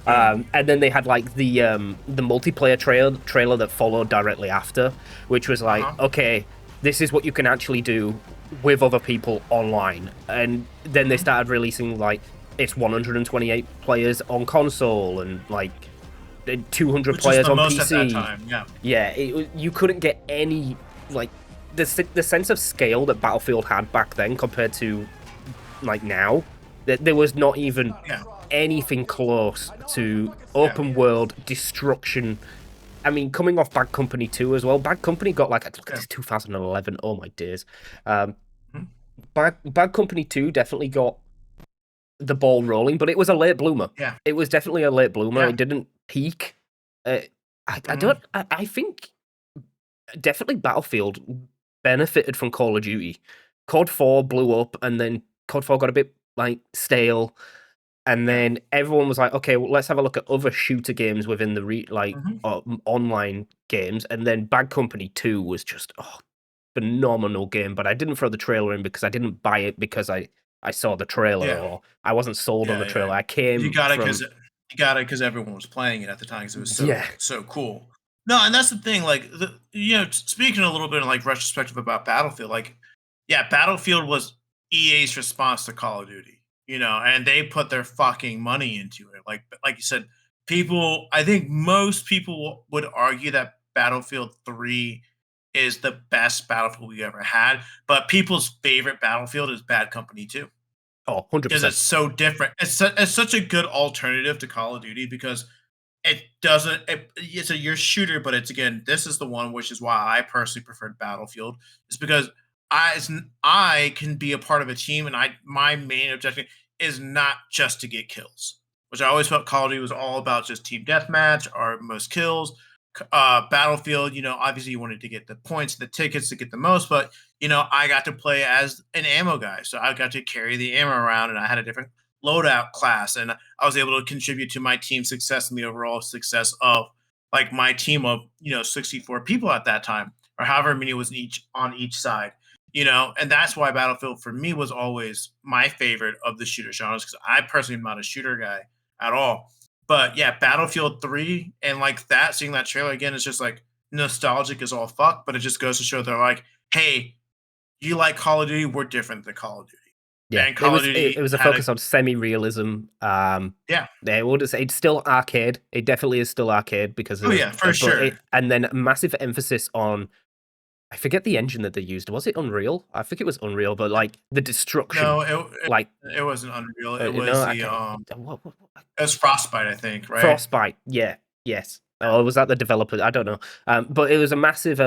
Boom. And then they had like the multiplayer trailer that followed directly after, which was like, Uh-huh. okay, this is what you can actually do with other people online. And then they Mhm. started releasing like it's 128 players on console and like 200 Which is players the on most at that PC. time, yeah. Yeah, you couldn't get any like the sense of scale that Battlefield had back then compared to like now. There was not even Yeah, anything close to yeah, open world destruction. I mean, coming off Bad Company 2 as well. Bad Company got like look at yeah. this 2011. Oh my days. Um, Mhm. Bad Company 2 definitely got the ball rolling, but it was a late bloomer. Yeah, It was definitely a late bloomer. yeah. It didn't peak. Uh, I Mhm. don't. I think definitely Battlefield benefited from Call of Duty. COD 4 blew up, and then COD 4 got a bit like stale, and Yeah. then everyone was like, "Okay, well, let's have a look at other shooter games within the Mhm. online games." And then Bad Company 2 was just phenomenal game, but I didn't throw the trailer in because I didn't buy it because I saw the trailer Yeah, or I wasn't sold on yeah, the yeah. trailer. I You came got it from because everyone was playing it at the time because it was yeah. so cool. No, and that's the thing, like, speaking a little bit in, like, retrospective about Battlefield, like, yeah, Battlefield was EA's response to Call of Duty, and they put their fucking money into it. Like you said, I think most people would argue that Battlefield 3 is the best Battlefield we ever had, but people's favorite Battlefield is Bad Company 2 Oh, 100 because percent. it's so different. It's such a good alternative to Call of Duty because it doesn't. It's a your shooter, but it's again. This is the one, which is why I personally preferred Battlefield. Is because I can be a part of a team, and my main objective is not just to get kills, which I always felt Call of Duty was all about just team deathmatch or most kills. Battlefield, obviously you wanted to get the points, the tickets to get the most, but I got to play as an ammo guy, so I got to carry the ammo around, and I had a different loadout class, and I was able to contribute to my team's success and the overall success of like my team of 64 people at that time, or however many was each on each side. And that's why Battlefield for me was always my favorite of the shooter genres because I personally am not a shooter guy at all. But yeah, Battlefield 3 and like that, seeing that trailer again is just like nostalgic as all fuck, but it just goes to show they're like, hey, you like Call of Duty, we're different than Call of Duty. Yeah, And it Call of was it, Duty it was a had a focus on semi-realism. yeah. They would say it's still arcade. It definitely is still arcade because Oh of, yeah, for but sure. and then a massive emphasis on. I forget the engine that they used. Was it Unreal? I think it was Unreal, but like the destruction, No, it like it wasn't Unreal. It no, was I the can't. What? it was Frostbite, I think, right? Frostbite. Yeah. Yes. Oh, was that the developer? I don't know. But it was a massive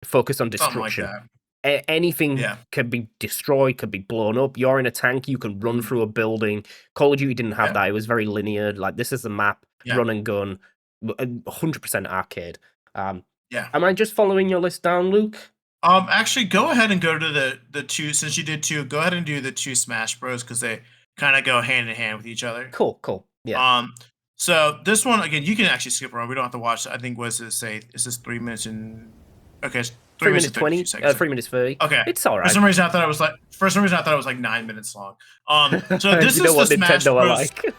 focus on Something like destruction. that. Anything Yeah. can be destroyed, could be blown up. You're in a tank, you can run Mhm. through a building. Call of Duty didn't have Yeah. that. It was very linear. Like this is the map, Yeah. run and gun, 100% arcade. Um, Yeah. am I just following your list down, Luke? Actually, go ahead and go to the two. Since you did two, go ahead and do the two Smash Bros because they kind of go hand in hand with each other. Cool, cool. Yeah. Um, so this one again, you can actually skip around. We don't have to watch. I think was it say is this 3 minutes and okay, it's 3 3 minutes minutes and 32 20, seconds. 3 minutes 30. Okay. It's all For right. some reason, I thought it was like. For some reason, I thought it was like 9 minutes long. So this You know is the what Smash Nintendo are Bros. like.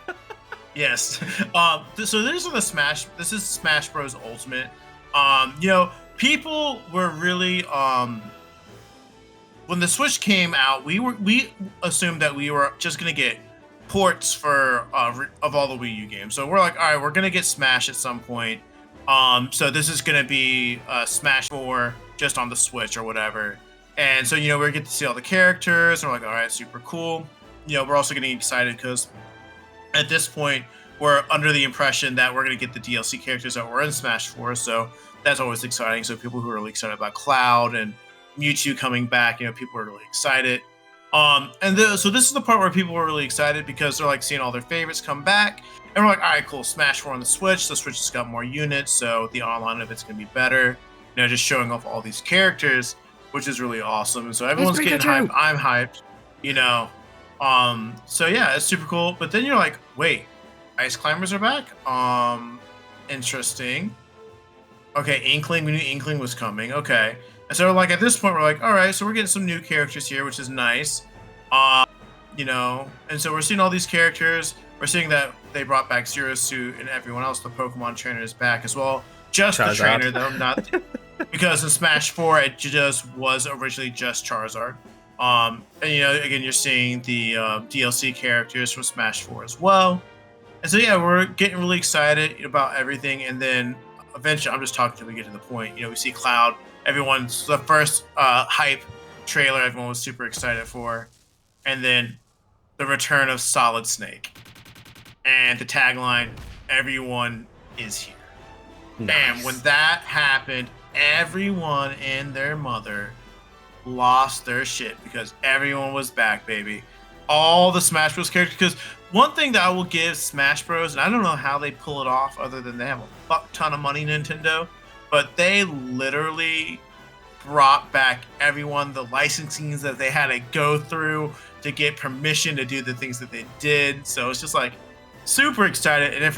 Yes. So this is the Smash. This is Smash Bros. Ultimate. People were really when the Switch came out, we assumed that we were just gonna get ports for of all the Wii U games. So we're like, all right, we're gonna get Smash at some point. So this is gonna be Smash 4 just on the Switch or whatever. And so we get to see all the characters, and we're like, all right, super cool. We're also getting excited because at this point we're under the impression that we're going to get the DLC characters that were in Smash 4, so that's always exciting. So people who are really excited about Cloud and Mewtwo coming back, people are really excited. So this is the part where people were really excited because they're like seeing all their favorites come back, and we're like, all right, cool, Smash 4 on the Switch. The Switch has got more units, so the online of it's going to be better. Just showing off all these characters, which is really awesome. And so everyone's getting hyped. I'm hyped. So yeah, it's super cool. But then you're like, wait, Ice Climbers are back? Interesting. Okay, Inkling, we knew Inkling was coming. Okay. And so like at this point we're like, all right, so we're getting some new characters here, which is nice. And so we're seeing all these characters. We're seeing that they brought back Zero Suit and everyone else, the Pokemon trainer is back as well. Just Charizard. The trainer though, not because in Smash 4 it just was originally just Charizard. And again, you're seeing the DLC characters from Smash 4 as well. And so yeah, we're getting really excited about everything. And then eventually, I'm just talking till we get to the point. We see Cloud. Everyone's the first hype trailer. Everyone was super excited for, and then the return of Solid Snake, and the tagline: "Everyone is here." Nice. And when that happened, everyone and their mother lost their shit because everyone was back, baby. All the Smash Bros. Characters. Because one thing that I will give Smash Bros. And I don't know how they pull it off, other than they have a fuck ton of money, Nintendo, but they literally brought back everyone, the licensings that they had to go through to get permission to do the things that they did. So it's just like super excited. And then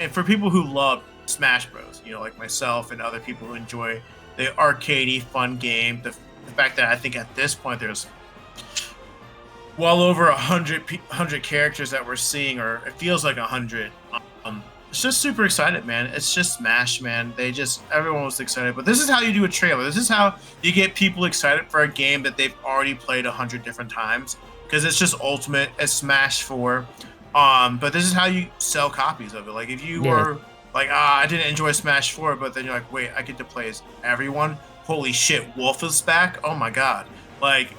for people who love Smash Bros, like myself and other people who enjoy the arcadey fun game, the fact that I think at this point there's well over 100 characters that we're seeing, or it feels like 100. It's just super excited, man. It's just Smash, man. Everyone was excited. But this is how you do a trailer. This is how you get people excited for a game that they've already played 100 different times, because it's just Ultimate. It's Smash 4. But this is how you sell copies of it. Like if you were like, I didn't enjoy Smash 4, but then you're like, wait, I get to play as everyone. Holy shit, Wolf is back. Oh my god. Like,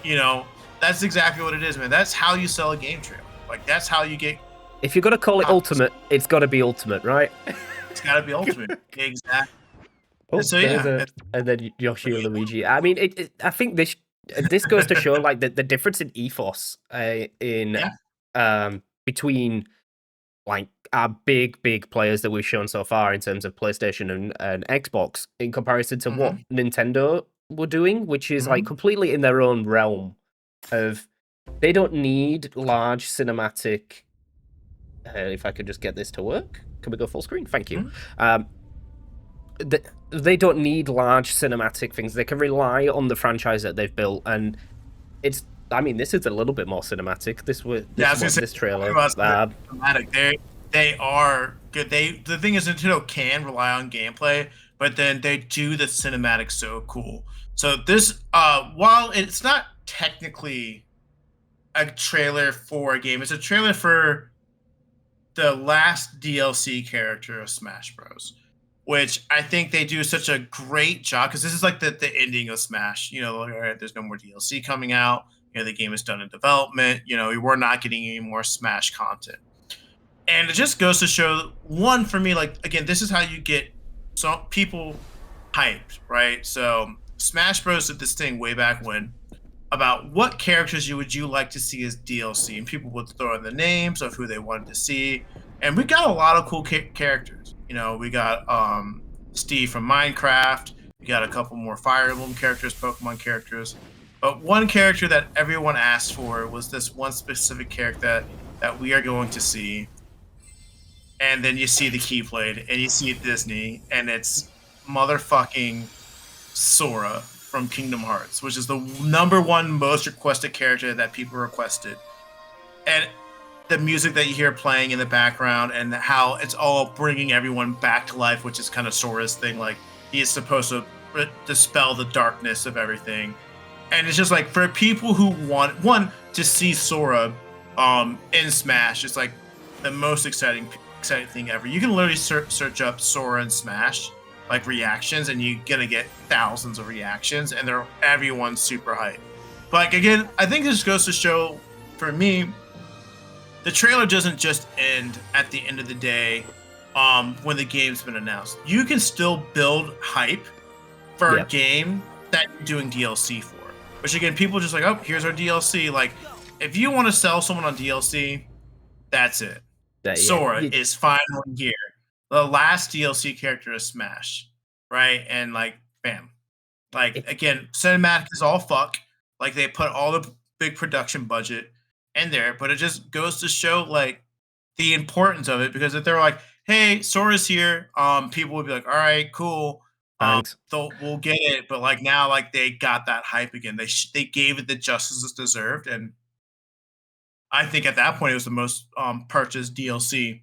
that's exactly what it is, man. That's how you sell a game trailer. Like that's how you get. If you're gonna call it Ultimate, it's got to be Ultimate, right? It's got to be Ultimate. Exactly. Oh, so yeah, and then Yoshi or Luigi. I mean, I think this goes to show like the difference in ethos between like our big players that we've shown so far in terms of PlayStation and Xbox in comparison to what Nintendo were doing, which is like completely in their own realm of they don't need large cinematic. If I could just get this to work, can we go full screen? Thank you. they don't need large cinematic things. They can rely on the franchise that they've built, and it's. I mean, this is a little bit more cinematic. Yeah, I was gonna say This trailer. about cinematic. They are good. The thing is, Nintendo can rely on gameplay, but then they do the cinematic so cool. So this, while it's not technically a trailer for a game, it's a trailer for the last DLC character of Smash Bros. Which I think they do such a great job because this is like the ending of Smash. You know, like, all right, there's no more DLC coming out. You know, the game is done in development. You know, we're not getting any more Smash content. And it just goes to show, one, for me, like, again, this is how you get some people hyped, right? So Smash Bros did this thing way back when about what characters would you like to see as DLC, and people would throw in the names of who they wanted to see, and we got a lot of cool characters. You know, we got Steve from Minecraft. We got a couple more Fire Emblem characters, Pokemon characters. But one character that everyone asked for was this one specific character that we are going to see. And then you see the Keyblade, and you see Disney, and it's motherfucking Sora from Kingdom Hearts, which is the #1 most requested character that people requested. And the music that you hear playing in the background and how it's all bringing everyone back to life, which is kind of Sora's thing. Like, he is supposed to dispel the darkness of everything. And it's just like, for people who want, one, to see Sora in Smash, it's like the most exciting thing ever. You can literally search up Sora in Smash, like reactions, and you're gonna get thousands of reactions, and everyone's super hyped. But like, again, I think this goes to show, for me, the trailer doesn't just end at the end of the day when the game's been announced. You can still build hype for a game that you're doing DLC for. Which, again, people are just like, oh, here's our DLC. Like, if you want to sell someone on DLC, that's it. Sora is finally here. The last DLC character is Smash, right? And, like, bam. Like, again, cinematic is all fuck. Like, they put all the big production budget in there, but it just goes to show, like, the importance of it, because if they're like, hey, Sora's here, people would be like, all right, cool. We'll get it, but like, now, like, they got that hype again. They gave it the justice it deserved, and I think at that point it was the most purchased DLC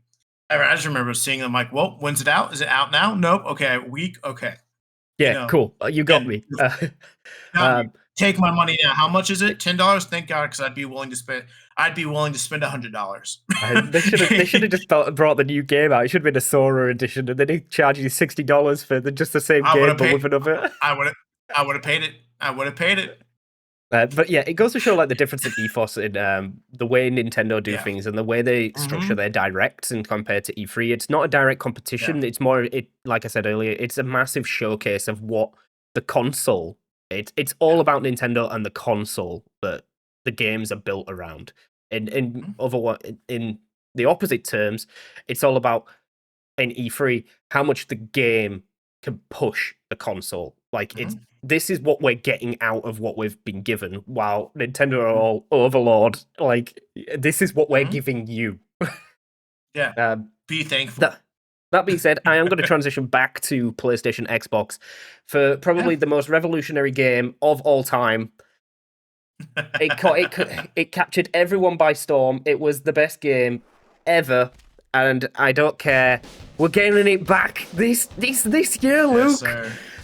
ever. I just remember seeing them like, well, when's it out? Is it out now? Nope. Okay, a week. Okay. Yeah, you know, cool. You got me. Take my money now. How much is it? $10? Thank God, because I'd be willing to spend $100. They should have just brought the new game out. It should have been a Sora edition, and then they charge you $60 for just the same game, but with another. I would have paid it. I would have paid it. But yeah, it goes to show like the difference in ethos in the way Nintendo do things and the way they structure their directs and compared to E3. It's not a direct competition. It's more, like I said earlier, it's a massive showcase of what the console. It's all about Nintendo and the console that the games are built around. In the opposite terms, it's all about in E3 how much the game can push the console. Like this is what we're getting out of what we've been given, while Nintendo are all overlord. Like, this is what we're giving you. Be thankful. That being said, I am going to transition back to PlayStation Xbox for probably the most revolutionary game of all time. It captured everyone by storm. It was the best game ever, and I don't care. We're getting it back this year, Luke.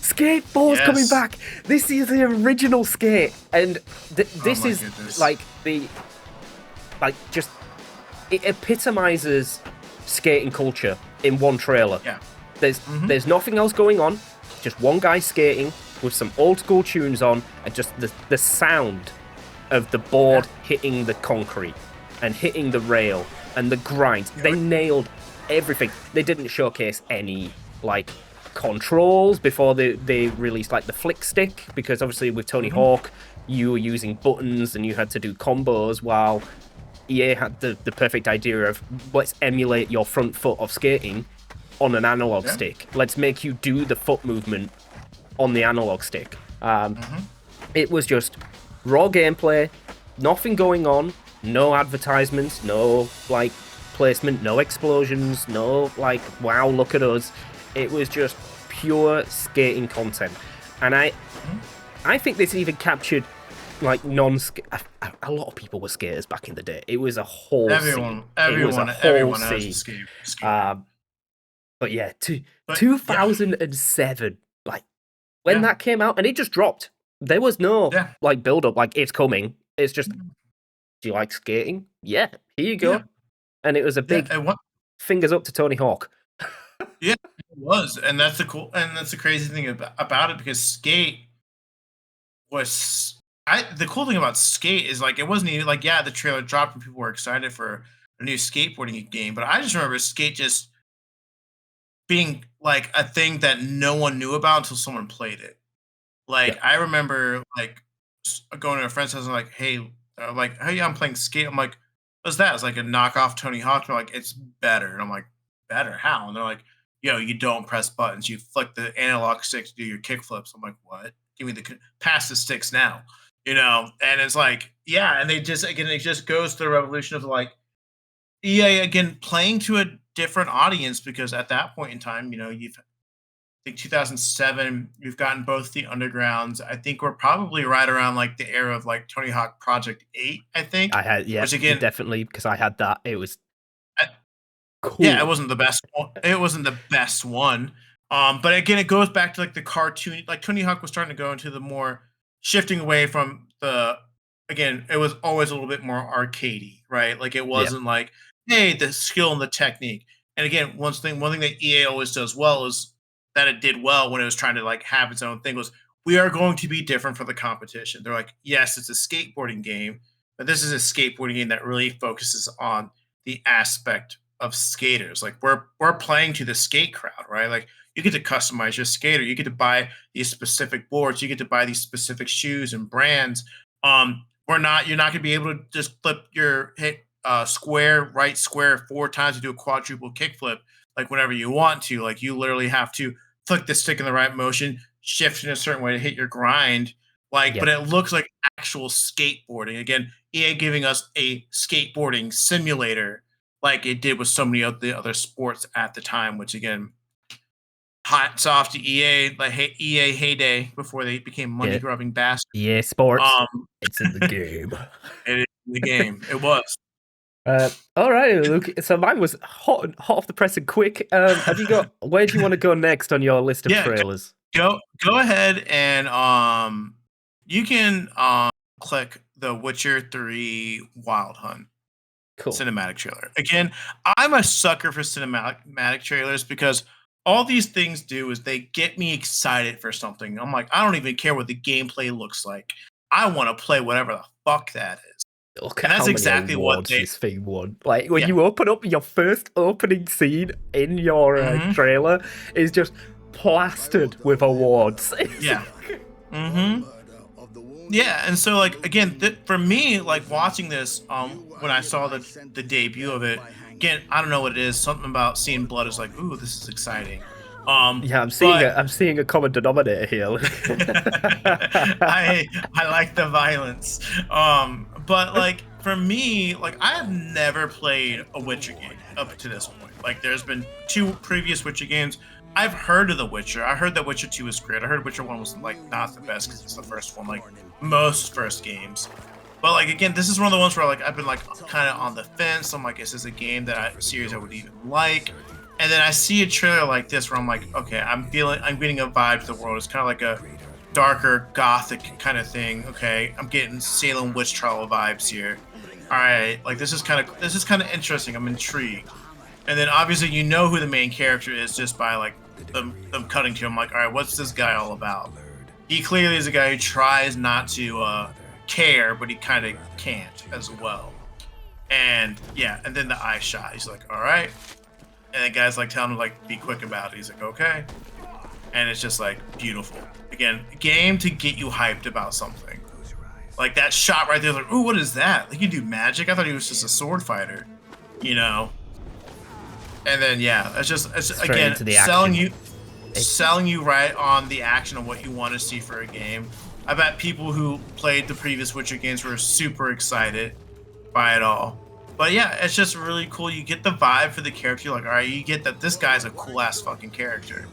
Skate 4's coming back. This is the original Skate, and this is goodness. It epitomizes skating culture in one trailer. There's nothing else going on. Just one guy skating with some old school tunes on, and just the sound of the board hitting the concrete and hitting the rail and the grind. They nailed everything. They didn't showcase any like controls before they released like the flick stick, because obviously with Tony Hawk you were using buttons and you had to do combos, while EA had the perfect idea of, let's emulate your front foot of skating on an analog stick. Let's make you do the foot movement on the analog stick. It was just raw gameplay, nothing going on, no advertisements, no like placement, no explosions, no like, wow, look at us. It was just pure skating content, and I think this even captured like a lot of people were skaters back in the day. It was a whole scene. It was a whole everyone has a scene. skater. Um, but yeah, But yeah, 2007, like when yeah, that came out, and it just dropped. There was no yeah, like build up, like it's coming. It's just, do you like skating? Yeah, here you yeah, go. And it was a yeah. big And what? fingers up to Tony Hawk. Yeah, it was, and that's the crazy thing about it because skate was the cool thing about skate is like it wasn't even like yeah the trailer dropped and people were excited for a new skateboarding game, but I just remember skate just being like a thing that no one knew about until someone played it. Like, Yep. I remember, like, going to a friend's house and like, "Hey, I'm playing Skate." I'm like, "What's that?" It's like a knockoff Tony Hawk. They're like, "It's better." And I'm like, "Better? How?" And they're like, "Yo, you don't press buttons. You flick the analog stick to do your kick flips." I'm like, "What? Give me pass the sticks now." You know? And it's like, yeah, and it just goes to the revolution of like EA again playing to a different audience because at that point in time, you've think 2007, we've gotten both the undergrounds. I think we're probably right around like the era of like Tony Hawk Project 8, I think, I had, yeah, which again, definitely, because I had that. It was I, yeah, it cool. wasn't the best one. It wasn't the best one. But again, it goes back to like the cartoon. Like Tony Hawk was starting to go into the more shifting away from the. Again, it was always a little bit more arcadey, right? Like it Yeah. wasn't like, hey, the skill and the technique. And again, one thing that EA always does well is that it did well when it was trying to like have its own thing was we are going to be different for the competition. They're like, yes, it's a skateboarding game, but this is a skateboarding game that really focuses on the aspect of skaters. Like we're playing to the skate crowd, right? Like you get to customize your skater. You get to buy these specific boards. You get to buy these specific shoes and brands. We're not you're not going to be able to just flip your hit square 4 times to do a quadruple kickflip like whenever you want to. Like you literally have to flick the stick in the right motion, shift in a certain way to hit your grind. Like, but Yep. it looks like actual skateboarding. Again, EA giving us a skateboarding simulator like it did with so many of the other sports at the time, which again, hats off to EA, like EA heyday before they became money Yeah. grubbing bastards. Yeah. Sports. Um, It's in the game. it is the game. It was. All right, Luke. So mine was hot off the press and quick. Have you got? Where do you want to go next on your list of Yeah, trailers? go ahead and you can click the Witcher 3 Wild Hunt Cool. cinematic trailer. Again, I'm a sucker for cinematic trailers because all these things do is they get me excited for something. I'm like, I don't even care what the gameplay looks like. I want to play whatever the fuck that is. Look And at that's how many exactly what awards they this thing won. Like when yeah. you open up your first opening scene in your Mhm. trailer, is just plastered with awards. Yeah. Mhm. Yeah, and so like again, for me, like watching this, when I saw the debut of it, again, I don't know what it is. Something about seeing blood is like, ooh, this is exciting. Yeah, But I'm seeing a common denominator here. Look. I like the violence. But like for me, like I have never played a Witcher game up to this point. Like there's been 2 previous Witcher games. I've heard of The Witcher. I heard that Witcher 2 was great. I heard Witcher 1 was like not the best because it's the first one, like most first games. But like again, this is one of the ones where like I've been like kind of on the fence. I'm like, is this a game series I would even like? And then I see a trailer like this where I'm like, okay, I'm getting a vibe to the world. It's kind of like a darker gothic kind of thing. Okay, I'm getting Salem witch trial vibes here. All right, like this is kind of interesting. I'm intrigued. And then obviously you know who the main character is just by like them cutting to him. Like, all right, what's this guy all about? He clearly is a guy who tries not to care, but he kind of can't as well. And yeah, and then the eye shot. He's like, all right. And the guy's like telling him like, be quick about it. He's like, okay. And it's just like beautiful. Again, game to get you hyped about something. Like that shot right there, like, ooh, what is that? He can do magic. I thought he was just a sword fighter, you know. And then yeah, it's Straight again into the action. selling you right on the action of what you want to see for a game. I bet people who played the previous Witcher games were super excited by it all. But yeah, it's just really cool. You get the vibe for the character. You're like, all right, you get that this guy's a cool ass fucking character.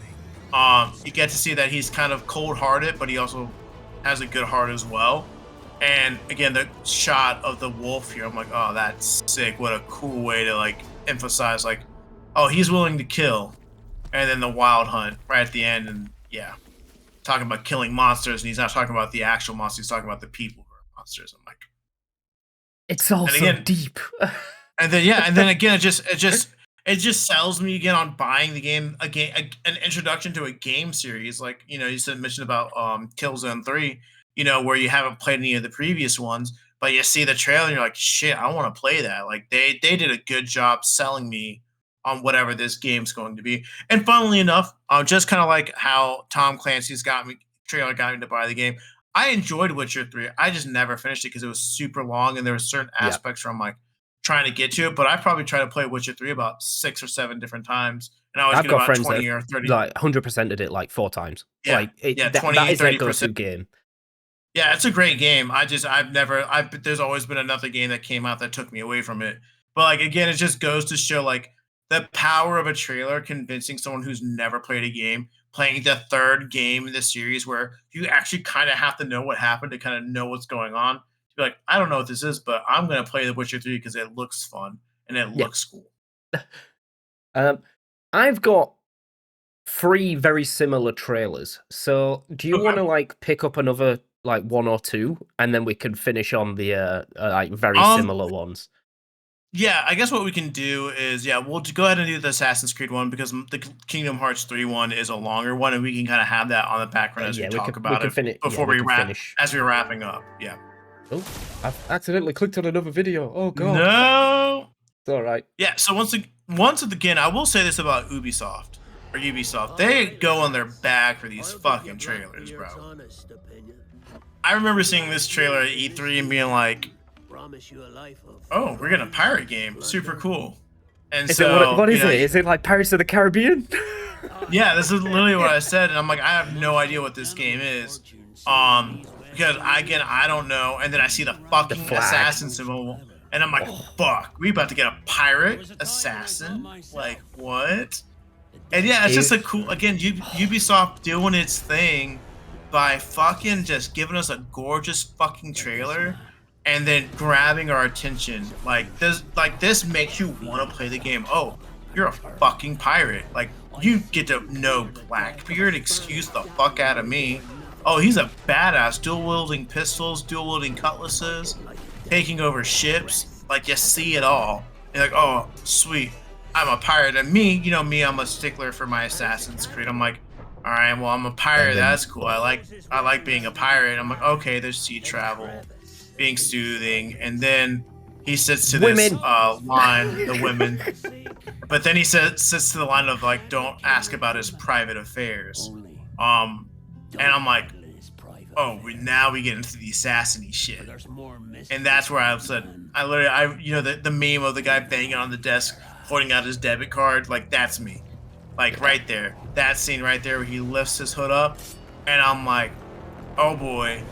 You get to see that he's kind of cold-hearted, but he also has a good heart as well. And again, the shot of the wolf here, I'm like, oh, that's sick. What a cool way to like emphasize, like, oh, he's willing to kill, and then the wild hunt right at the end, and yeah, talking about killing monsters, and he's not talking about the actual monsters. He's talking about the people who are monsters. I'm like, It's all and so again, deep. and then yeah, and then again, it just sells me again on buying the game, an introduction to a game series. Like you said mentioned about Killzone 3, where you haven't played any of the previous ones, but you see the trailer and you're like, shit, I want to play that. Like they did a good job selling me on whatever this game's going to be. And funnily enough, just kind of like how Tom Clancy's got me to buy the game. I enjoyed Witcher 3. I just never finished it because it was super long and there were certain Yeah. aspects where I'm like trying to get to it, but I probably tried to play Witcher 3 about 6 or 7 different times, and I always I've get got about friends that 20 have or 30. like 100%ed it like 4 times. Yeah, Like yeah, that 20, is their 30%. go-to game. Yeah, it's a great game. There's always been another game that came out that took me away from it. But like again, it just goes to show like the power of a trailer convincing someone who's never played a game, playing the third game in the series where you actually kind of have to know what happened to kind of know what's going on. To be like, I don't know what this is, but I'm gonna play The Witcher 3 because it looks fun and it Yeah. looks cool. Um, I've got 3 very similar trailers. So, do you want Okay. to like pick up another like 1 or 2, and then we can finish on the like very Um, similar ones? Yeah, I guess what we can do is, yeah, we'll go ahead and do the Assassin's Creed one because the Kingdom Hearts 3 one is a longer one, and we can kind of have that on the background as we Yeah, talk we about can it finish. Yeah, before we we can wrap, finish. as we're wrapping up. Yeah. Oh, I've accidentally clicked on another video. Oh god. No. It's all right. Yeah. So once again, I will say this about Ubisoft. They go on their back for these fucking trailers, bro. I remember seeing this trailer at E3 and being like, "Oh, we're getting a pirate game. Super cool." And Is it what? so, What is it? Is it like Pirates of the Caribbean? yeah, this is literally what I said, and I'm like, I have no idea what this game is, because I don't know, and then I see the The fucking flag. assassin symbol, and I'm like, fuck, we about to get a pirate assassin, like what? And yeah, it's just a If cool again, Ubisoft doing its thing by fucking just giving us a gorgeous fucking trailer and then grabbing our attention. Like this makes you want to play the game. Oh, you're a fucking pirate. Like you get to know Blackbeard, excuse the fuck out of me. Oh, he's a badass, dual wielding pistols, dual wielding cutlasses, taking over ships. Like you see it all. You're like, oh, sweet. I'm a pirate. And me, I'm a stickler for my Assassin's Creed. I'm like, all right, well, I'm a pirate. and then That's cool. I like being a pirate. I'm like, okay, there's sea travel, being soothing, and then he sits to this women. line, the women. But then he sits to the line of like, don't ask about his private affairs. And I'm like, oh, now we get into the assassiny shit, and that's where I said, the meme of the guy banging on the desk, holding out his debit card, like that's me, like right there, that scene right there where he lifts his hood up, and I'm like, oh boy,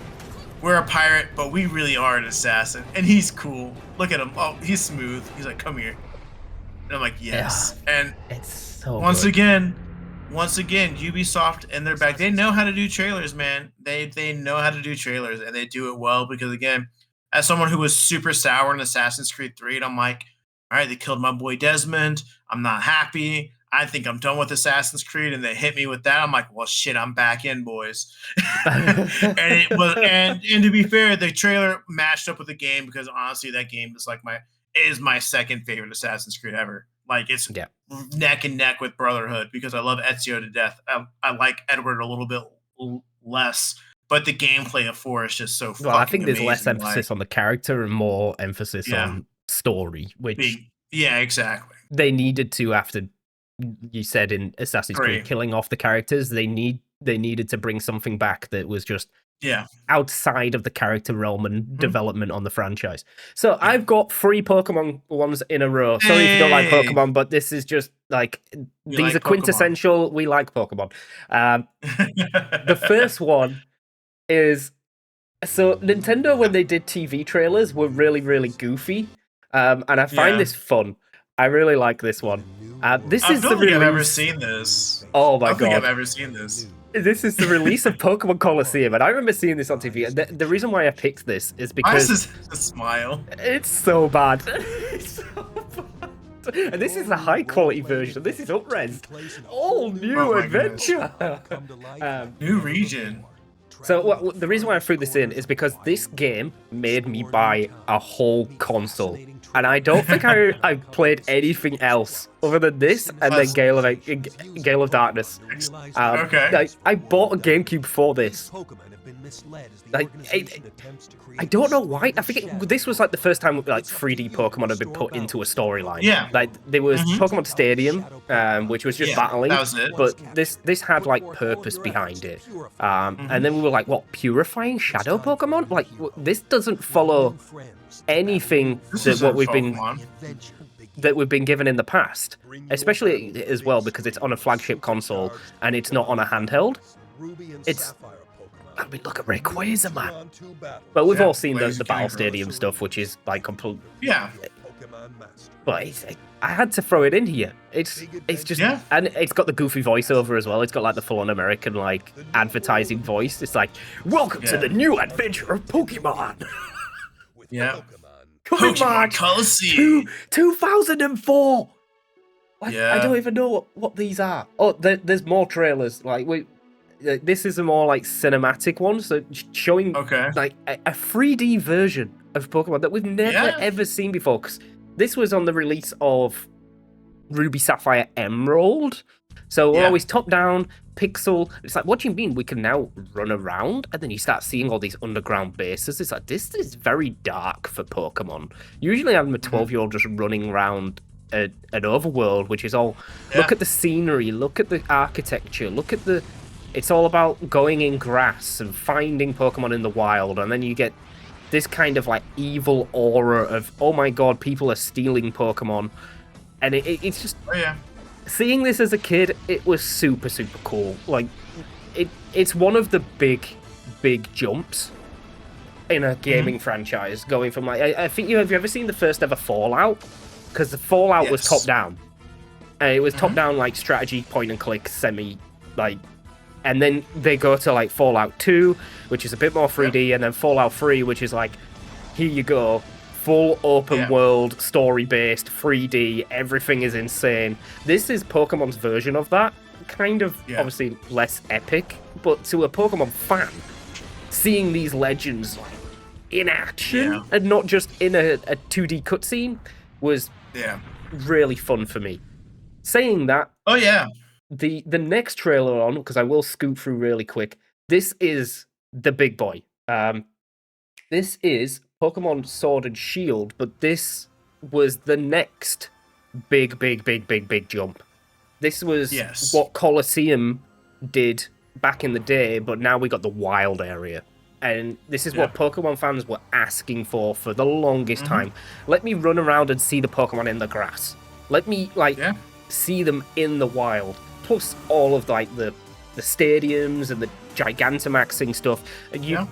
we're a pirate, but we really are an assassin, and he's cool. Look at him. Oh, he's smooth. He's like, come here, and I'm like, yes, and It's so once good. again, Ubisoft and their back. They know how to do trailers, man. They know how to do trailers, and they do it well because again, as someone who was super sour in Assassin's Creed 3, and I'm like, all right, they killed my boy Desmond. I'm not happy. I think I'm done with Assassin's Creed, and they hit me with that. I'm like, well, shit, I'm back in, boys. And to be fair, the trailer matched up with the game because honestly, that game is my second favorite Assassin's Creed ever. Like it's Yeah. neck and neck with Brotherhood because I love Ezio to death. I like Edward a little bit less, but the gameplay of 4 is just so Well, I fucking think there's less amazing. Like, emphasis on the character and more emphasis yeah, on story, which yeah, exactly. they needed to after you said in Assassin's Creed Great. killing off the characters. They needed to bring something back that was just Yeah, outside of the character realm and Mhm. development on the franchise. So Yeah. I've got 3 Pokemon ones in a row. Sorry if you don't like Hey, Pokemon, but this is just like we these like are Pokemon. quintessential. We like Pokemon. The first one is so Nintendo when they did TV trailers were really, really goofy. And I find Yeah. this fun. I really like this one. This I is the don't think I've ever release. seen this. Oh I my don't think I've god. ever seen this. This is the release of Pokemon Colosseum, and I remember seeing this on TV. The reason why I picked this is Why is because this a smile? it's so bad. It's so bad. And this is the high quality version. This is up-res. All Oh new my goodness. adventure. New region. So the reason why I threw this in is because this game made me buy a whole console, and I don't think I played anything else other than this and then Gale of Darkness. Okay. I bought a GameCube for this. Like, I don't know why. I think this was like the first time like 3D Pokemon had been put into a storyline. Yeah. Like there was Pokemon Stadium, which was just battling. that was it. But this had like purpose behind it. And then we were like, what, purifying shadow Pokemon? Like this doesn't follow anything that we've been given in the past, especially as well because it's on a flagship console and it's not on a handheld. I mean, look at Rayquaza, man. But we've all seen the Battle Stadium stuff, which is like complete. Yeah. But I had to throw it in here. It's just, and it's got the goofy voiceover as well. It's got like the full-on American like advertising voice. It's like, welcome to the new adventure of Pokemon. Yeah. Pokemon Colosseum 2004. Like, I don't even know what these are. Oh, there's more trailers. Like this is a more like cinematic one, so showing like a 3D version of Pokemon that we've never ever seen before. Because this was on the release of Ruby Sapphire Emerald, so we're always top down pixel. It's like, what do you mean we can now run around? And then you start seeing all these underground bases. It's like, this is very dark for Pokemon. Usually I'm a 12-year-old just running around an overworld, which is all look at the scenery, look at the architecture, look at the. It's all about going in grass and finding Pokemon in the wild, and then you get this kind of like evil aura of, oh my god, people are stealing Pokemon, and it's just seeing this as a kid, it was super cool. Like it's one of the big jumps in a gaming franchise, going from like I think have you ever seen the first ever Fallout? Because the Fallout was top down, and it was top down like strategy, point and click, semi like. And then they go to like Fallout 2, which is a bit more 3D, and then Fallout 3, which is like, here you go, full open world, story-based, 3D, everything is insane. This is Pokemon's version of that, kind of obviously less epic, but to a Pokemon fan, seeing these legends like in action and not just in a 2D cutscene was really fun for me. Saying that, the next trailer on, because I will scoot through really quick, this is the big boy. This is Pokemon Sword and Shield, but this was the next big jump. This was what Colosseum did back in the day, but now we got the wild area. And this is what Pokemon fans were asking for the longest time. Let me run around and see the Pokemon in the grass. Let me see them in the wild. Plus all of like the stadiums and the Gigantamaxing stuff. And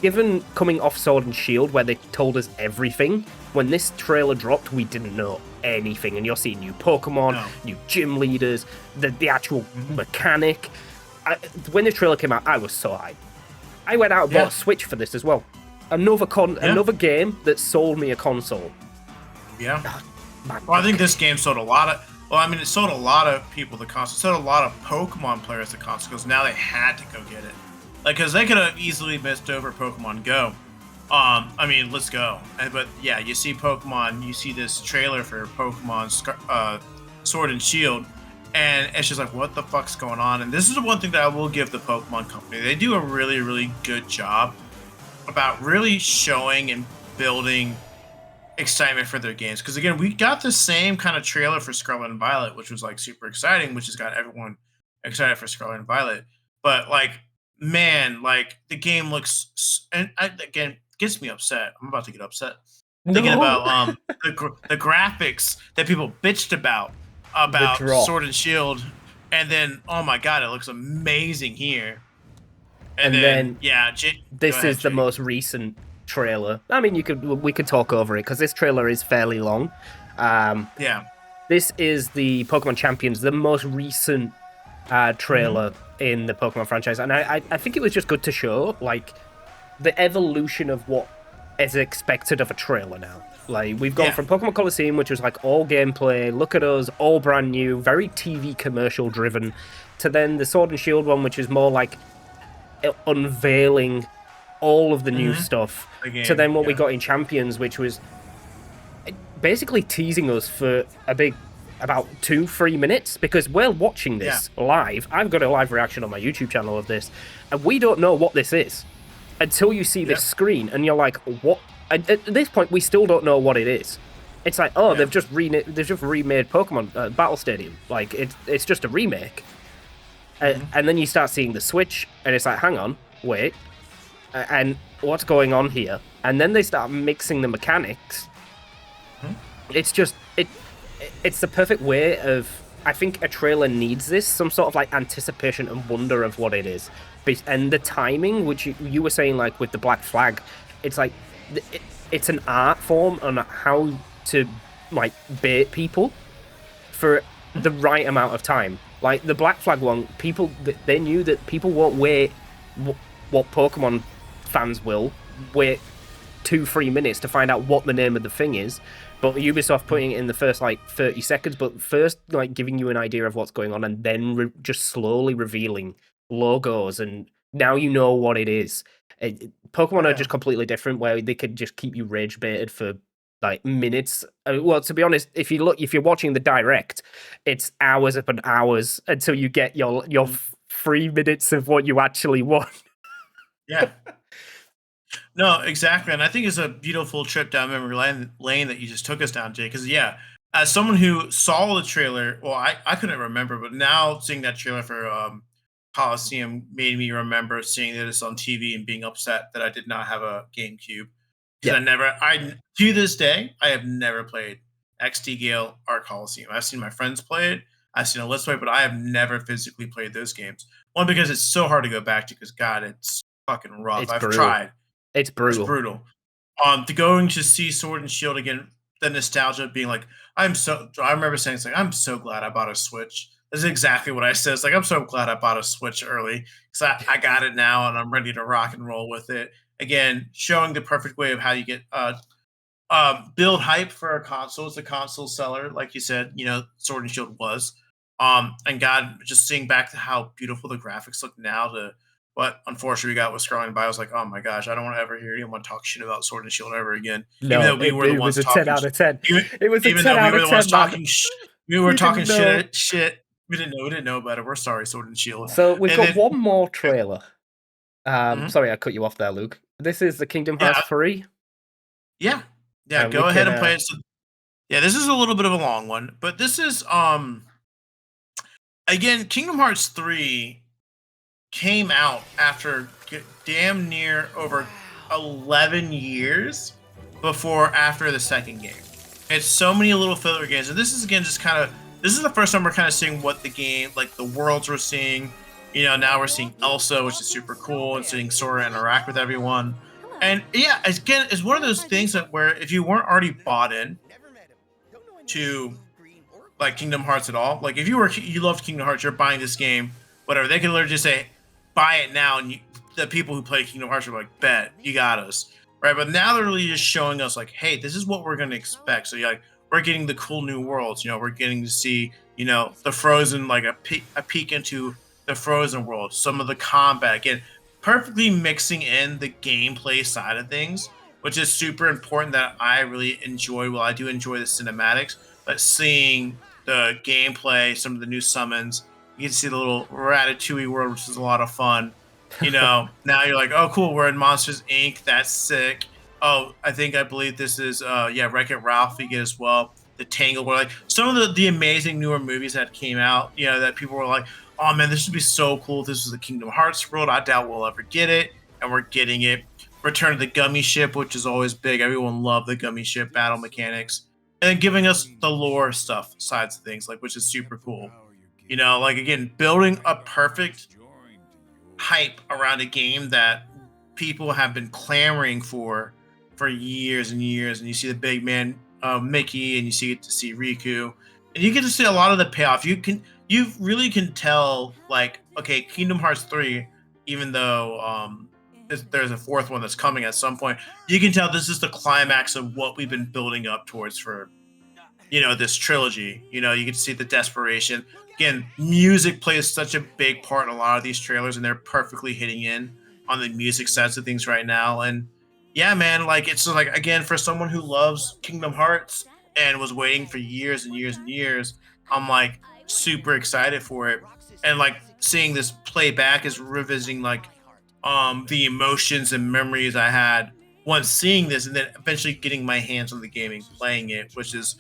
given coming off Sword and Shield, where they told us everything, when this trailer dropped, we didn't know anything. And you're seeing new Pokemon, new gym leaders, the actual mechanic. When the trailer came out, I was so hyped. I went out and bought a Switch for this as well. Another game that sold me a console. Well, I think this game sold a lot of. Well, I mean, it sold a lot of people the console. It sold a lot of Pokemon players the console because now they had to go get it. Like, because they could have easily missed over Pokemon Go. I mean, let's go. But yeah, you see Pokemon, you see this trailer for Pokemon Sword and Shield, and it's just like, what the fuck's going on? And this is the one thing that I will give the Pokemon Company. They do a really good job about really showing and building excitement for their games, because again, we got the same kind of trailer for Scarlet and Violet, which was like super exciting, which has got everyone excited for Scarlet and Violet. But like, man, like the game looks, and again, gets me upset. I'm about to get upset thinking about the graphics that people bitched about Sword and Shield, and then oh my god, it looks amazing here. And then this is the most recent trailer. I mean, we could talk over it because this trailer is fairly long. this is the Pokemon Champions, the most recent trailer in the Pokemon franchise, and I think it was just good to show like the evolution of what is expected of a trailer now. Like we've gone from Pokemon Coliseum, which was like all gameplay, look at us, all brand new, very TV commercial driven, to then the Sword and Shield one, which is more like unveiling all of the new stuff, to then what we got in Champions, which was basically teasing us for about 2-3 minutes, because we're watching this live. I've got a live reaction on my YouTube channel of this, and we don't know what this is until you see this screen, and you're like, what? At this point, we still don't know what it is. It's like, oh, they've just remade Pokemon Battle Stadium. Like it's just a remake. And then you start seeing the Switch, and it's like, hang on, wait, and what's going on here? And then they start mixing the mechanics. It's just it's the perfect way of, I think a trailer needs this, some sort of like anticipation and wonder of what it is, and the timing, which you were saying, like with the Black Flag, it's like it's an art form on how to like bait people for the right amount of time. Like the Black Flag one, they knew that people won't wait what Pokemon fans will wait 2-3 minutes to find out what the name of the thing is. But Ubisoft putting it in the first like 30 seconds, but first like giving you an idea of what's going on, and then just slowly revealing logos, and now you know what it is. Pokemon are just completely different, where they could just keep you rage baited for like minutes. Well, to be honest, if you're watching the direct, it's hours upon hours until you get your 3 minutes of what you actually want. Yeah. No, exactly. And I think it's a beautiful trip down memory lane that you just took us down, Jay. Because, as someone who saw the trailer, well, I couldn't remember, but now seeing that trailer for Coliseum made me remember seeing this on TV and being upset that I did not have a GameCube. Because to this day, I have never played XD Gale or Coliseum. I've seen my friends play it. I've seen a Let's Play, but I have never physically played those games. One, because it's so hard to go back to, because, God, it's fucking rough. I've tried. It's brutal. It's brutal. To going to see Sword and Shield again, the nostalgia of being like, I remember saying, it's like, I'm so glad I bought a Switch. This is exactly what I said. It's like, I'm so glad I bought a Switch early, because I got it now and I'm ready to rock and roll with it. Again, showing the perfect way of how you get build hype for a console. It's a console seller, like you said, Sword and Shield was. And God, just seeing back to how beautiful the graphics look now to what unfortunately we got with scrolling by. I was like, oh my gosh, I don't want to ever hear anyone talk shit about Sword and Shield ever again. No, even though we were the ones was a talking 10 out of 10. It was even a 10 though we out were of the 10, ones man. talking we were talking shit. We didn't know about it. We're sorry, Sword and Shield. So we've And got then, one more trailer. Sorry, I cut you off there, Luke. This is the Kingdom Hearts 3. Yeah. Go ahead and play it. So, this is a little bit of a long one, but this is again, Kingdom Hearts 3 came out after damn near over 11 years after the second game. It's so many little filler games, and this is again just this is the first time we're kind of seeing what the game, like the worlds we're seeing. Now we're seeing Elsa, which is super cool, and seeing Sora interact with everyone. And again, it's one of those things that where if you weren't already bought in to like Kingdom Hearts at all, like if you loved Kingdom Hearts, you're buying this game, whatever, they could literally just say, buy it now, and the people who play Kingdom Hearts are like, bet, you got us, right? But now they're really just showing us like, hey, this is what we're going to expect. So we're getting the cool new worlds. We're getting to see the Frozen, like a peek into the Frozen world, some of the combat, again, perfectly mixing in the gameplay side of things, which is super important that I really enjoy. Well, I do enjoy the cinematics, but seeing the gameplay, some of the new summons, you get to see the little Ratatouille world, which is a lot of fun. Now you're like, oh, cool, we're in Monsters Inc. That's sick. Oh, I believe this is Wreck-It Ralph you get as well. The Tangled world, like some of the amazing newer movies that came out, that people were like, oh man, this would be so cool if this was the Kingdom Hearts world. I doubt we'll ever get it, and we're getting it. Return of the Gummy Ship, which is always big. Everyone loved the Gummy Ship battle mechanics. And then giving us the lore stuff, sides of things, which is super cool. Again, building a perfect hype around a game that people have been clamoring for years and years. And you see the big man Mickey, and you get to see Riku, and you get to see a lot of the payoff. You really can tell, like, okay, Kingdom Hearts 3, even though there's a fourth one that's coming at some point, you can tell this is the climax of what we've been building up towards for, this trilogy. You get to see the desperation. Again, music plays such a big part in a lot of these trailers, and they're perfectly hitting in on the music sets of things right now. And yeah, man, like it's just like, again, for someone who loves Kingdom Hearts and was waiting for years and years and years, I'm like super excited for it. And like seeing this play back is revisiting like the emotions and memories I had once seeing this, and then eventually getting my hands on the game and playing it, which is,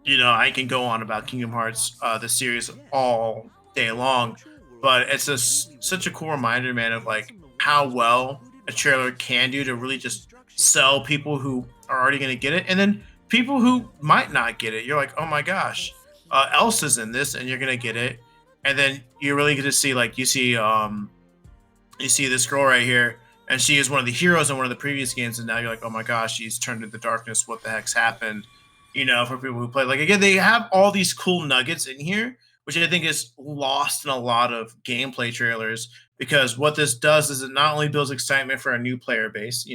I can go on about Kingdom Hearts, the series, all day long, but it's just such a cool reminder, man, of like how well a trailer can do to really just sell people who are already going to get it, and then people who might not get it. You're like, oh my gosh, Elsa's in this, and you're going to get it, and then you really get to see, like, you see this girl right here, and she is one of the heroes in one of the previous games, and now you're like, oh my gosh, she's turned into darkness. What the heck's happened? For people who play, like, again, they have all these cool nuggets in here, which I think is lost in a lot of gameplay trailers. Because what this does is it not only builds excitement for a new player base,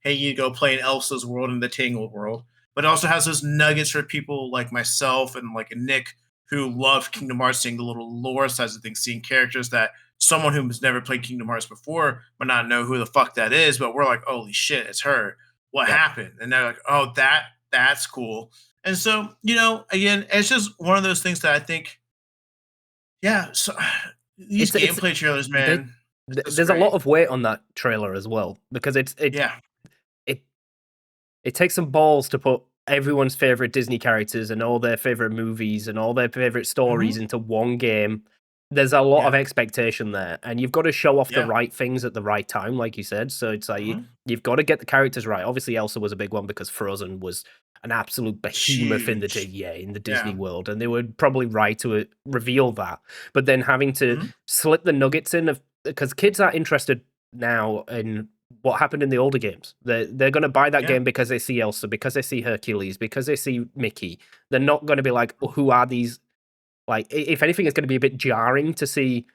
hey, you go play in Elsa's world and the Tangled world, but it also has those nuggets for people like myself and like Nick, who love Kingdom Hearts, seeing the little lore sides of things, seeing characters that someone who's never played Kingdom Hearts before might not know who the fuck that is, but we're like, holy shit, it's her. What Yep. happened? And they're like, oh, that's cool. And so, again, it's just one of those things that I think, yeah. So these It's gameplay trailers, they man, it's just there's a lot great. of weight on that trailer as well because Yeah. it it takes some balls to put everyone's favorite Disney characters and all their favorite movies and all their favorite stories Hmm. into one game. There's a lot of Yeah. expectation there, and you've got to show off the Yeah. right things at the right time, like you said. So it's like Hmm. you've got to get the characters right. Obviously, Elsa was a big one because Frozen was an absolute behemoth in the Huge. in the Disney Yeah. world, and they were probably right to reveal that. But then having to Hmm. slip the nuggets in of because kids are interested now in what happened in the older games. They're going to buy that Yeah. game because they see Elsa, because they see Hercules, because they see Mickey. They're not going to be like, oh, who are these? Like, if anything, it's going to be a bit jarring to see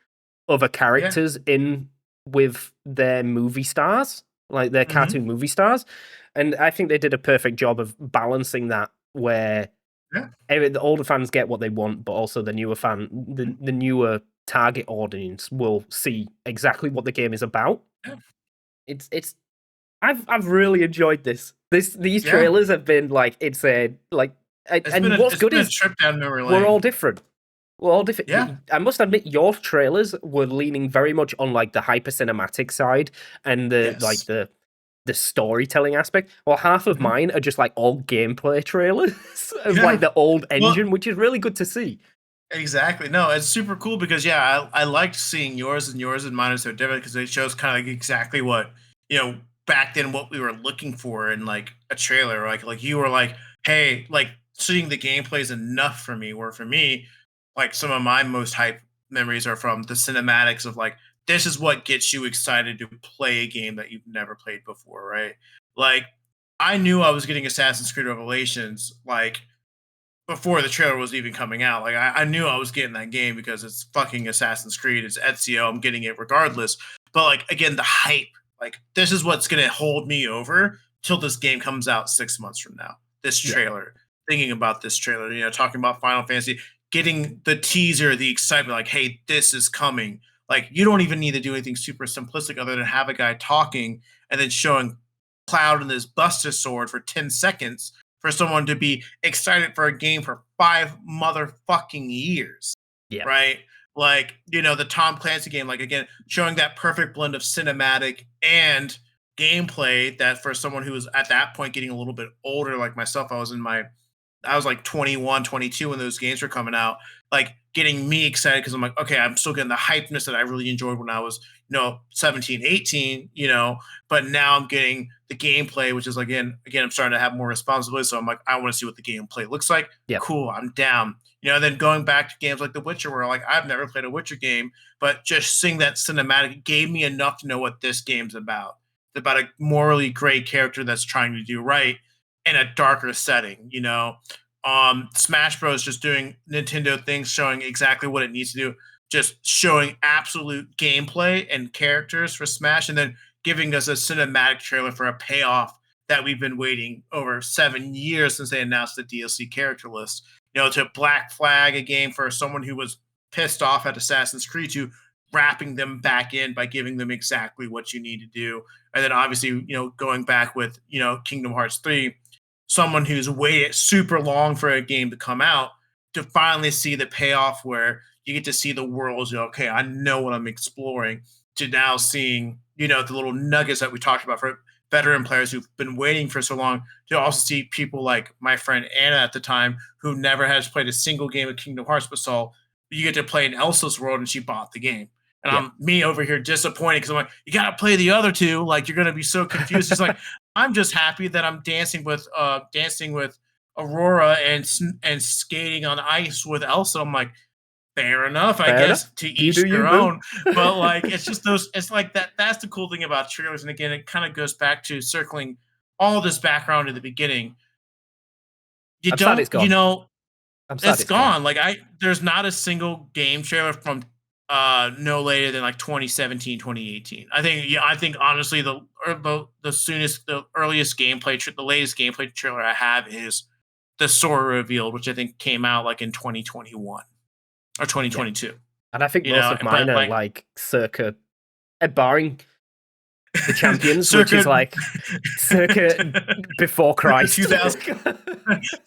other Yeah. characters in with their movie stars, like their Hmm. cartoon movie stars. And I think they did a perfect job of balancing that, where Yeah. the older fans get what they want, but also the newer the newer target audience will see exactly what the game is about. Yeah. It's I've really enjoyed this. These Yeah. trailers have been like it's a like It's been and a what's it's good been a is trip down memory we're all lane. different. We're all different. Yeah. I must admit, your trailers were leaning very much on like the hyper cinematic side and Yes. the storytelling aspect. Well, half of Hmm. mine are just like all gameplay trailers of like Yeah. the old Well, engine, which is really good to see. exactly. No, it's super cool because, yeah, I liked seeing yours and mine are so different because it shows kind of like exactly what, back then what we were looking for in like a trailer. Like you were like, hey, like seeing the gameplay is enough for me. Where for me, like some of my most hype memories are from the cinematics of like, this is what gets you excited to play a game that you've never played before, right? Like I knew I was getting Assassin's Creed Revelations like before the trailer was even coming out. Like I knew I was getting that game because it's fucking Assassin's Creed. It's Ezio. I'm getting it regardless. But like again, the hype. Like this is what's gonna hold me over till this game comes out 6 months from now. This Yeah, trailer. Thinking about this trailer. Talking about Final Fantasy, getting the teaser, the excitement. Like, hey, this is coming. Like you don't even need to do anything super simplistic other than have a guy talking and then showing Cloud and this Buster sword for 10 seconds for someone to be excited for a game for 5 motherfucking years, yeah, right? Like, the Tom Clancy game, like, again, showing that perfect blend of cinematic and gameplay that for someone who was at that point getting a little bit older, like myself, I was like 21, 22 when those games were coming out, like getting me excited because I'm like, okay, I'm still getting the hypeness that I really enjoyed when I was, 17, 18, but now I'm getting the gameplay, which is again, I'm starting to have more responsibility. So I'm like, I want to see what the gameplay looks like. yeah, Cool, I'm down. Then going back to games like The Witcher, where like I've never played a Witcher game, but just seeing that cinematic gave me enough to know what this game's about. It's about a morally great character that's trying to do right in a darker setting. Smash Bros. Just doing Nintendo things, showing exactly what it needs to do, just showing absolute gameplay and characters for Smash, and then giving us a cinematic trailer for a payoff that we've been waiting over 7 years since they announced the DLC character list. To Black Flag a game for someone who was pissed off at Assassin's Creed 2, wrapping them back in by giving them exactly what you need to do. And then obviously, going back with, Kingdom Hearts 3, someone who's waited super long for a game to come out to finally see the payoff where you get to see the worlds. Okay, I know what I'm exploring, to now seeing, the little nuggets that we talked about for veteran players who've been waiting for so long, to also see people like my friend Anna at the time, who never has played a single game of Kingdom Hearts, but saw you get to play in Elsa's world and she bought the game. And Yeah, I'm me over here disappointed because I'm like, you gotta play the other two. Like, you're gonna be so confused. It's like, I'm just happy that I'm dancing with Aurora and skating on ice with Elsa. I'm like, fair enough, I fair enough. guess, to You each do you, their boo. own. But like, it's just those. It's like that. That's the cool thing about trailers. And again, it kind of goes back to circling all this background at the beginning. You I'm sad don't, it's gone. I'm sad it's it's gone. gone. Like, there's not a single game trailer from no later than like 2017, 2018. I think, yeah, I think honestly the earliest the latest gameplay trailer I have is the Sora revealed, which I think came out like in 2021 or Yeah, 2022. and I think most of mine But are like, like circa, barring the champions, which is circa like circa before circa Christ. 2000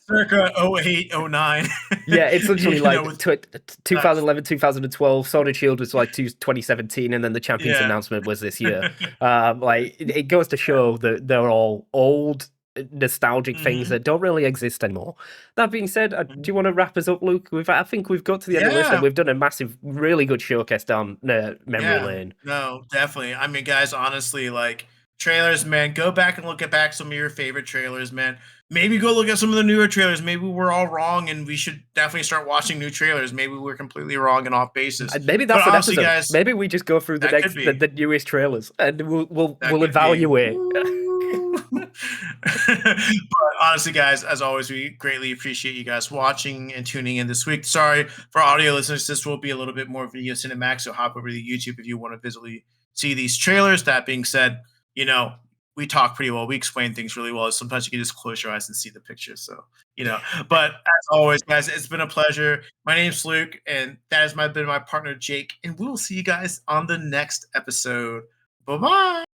circa 08, 09. Yeah, it's literally like With 2011, 2012. Sword and Shield was like 2017, and then the champions yeah. announcement was this year. Like it goes to show that they're all old, nostalgic things Mhm, that don't really exist anymore. That being said, do mhm. you want to wrap us up, Luke? I think we've got to the end of the list, and Yeah. we've done a massive, really good showcase down memory Yeah, lane. no, definitely. I mean, guys, honestly, like, trailers, man, go back and look at back some of your favorite trailers, man. Maybe go look at some of the newer trailers. Maybe we're all wrong, and we should definitely start watching new trailers. Maybe we're completely wrong and off basis. Maybe But that's an honestly, episode. guys, Maybe we just go through the that could next, the, be. the newest trailers, and That we'll could be. evaluate. Woo. But honestly, guys, as always, we greatly appreciate you guys watching and tuning in this week. Sorry for audio listeners, this will be a little bit more video cinematic, so hop over to YouTube if you want to visually see these trailers. That being said, you know, we talk pretty well. We explain things really well. Sometimes you can just close your eyes and see the pictures. But as always, guys, it's been a pleasure. My name's Luke, and that has been my partner, Jake. And we will see you guys on the next episode. Bye bye.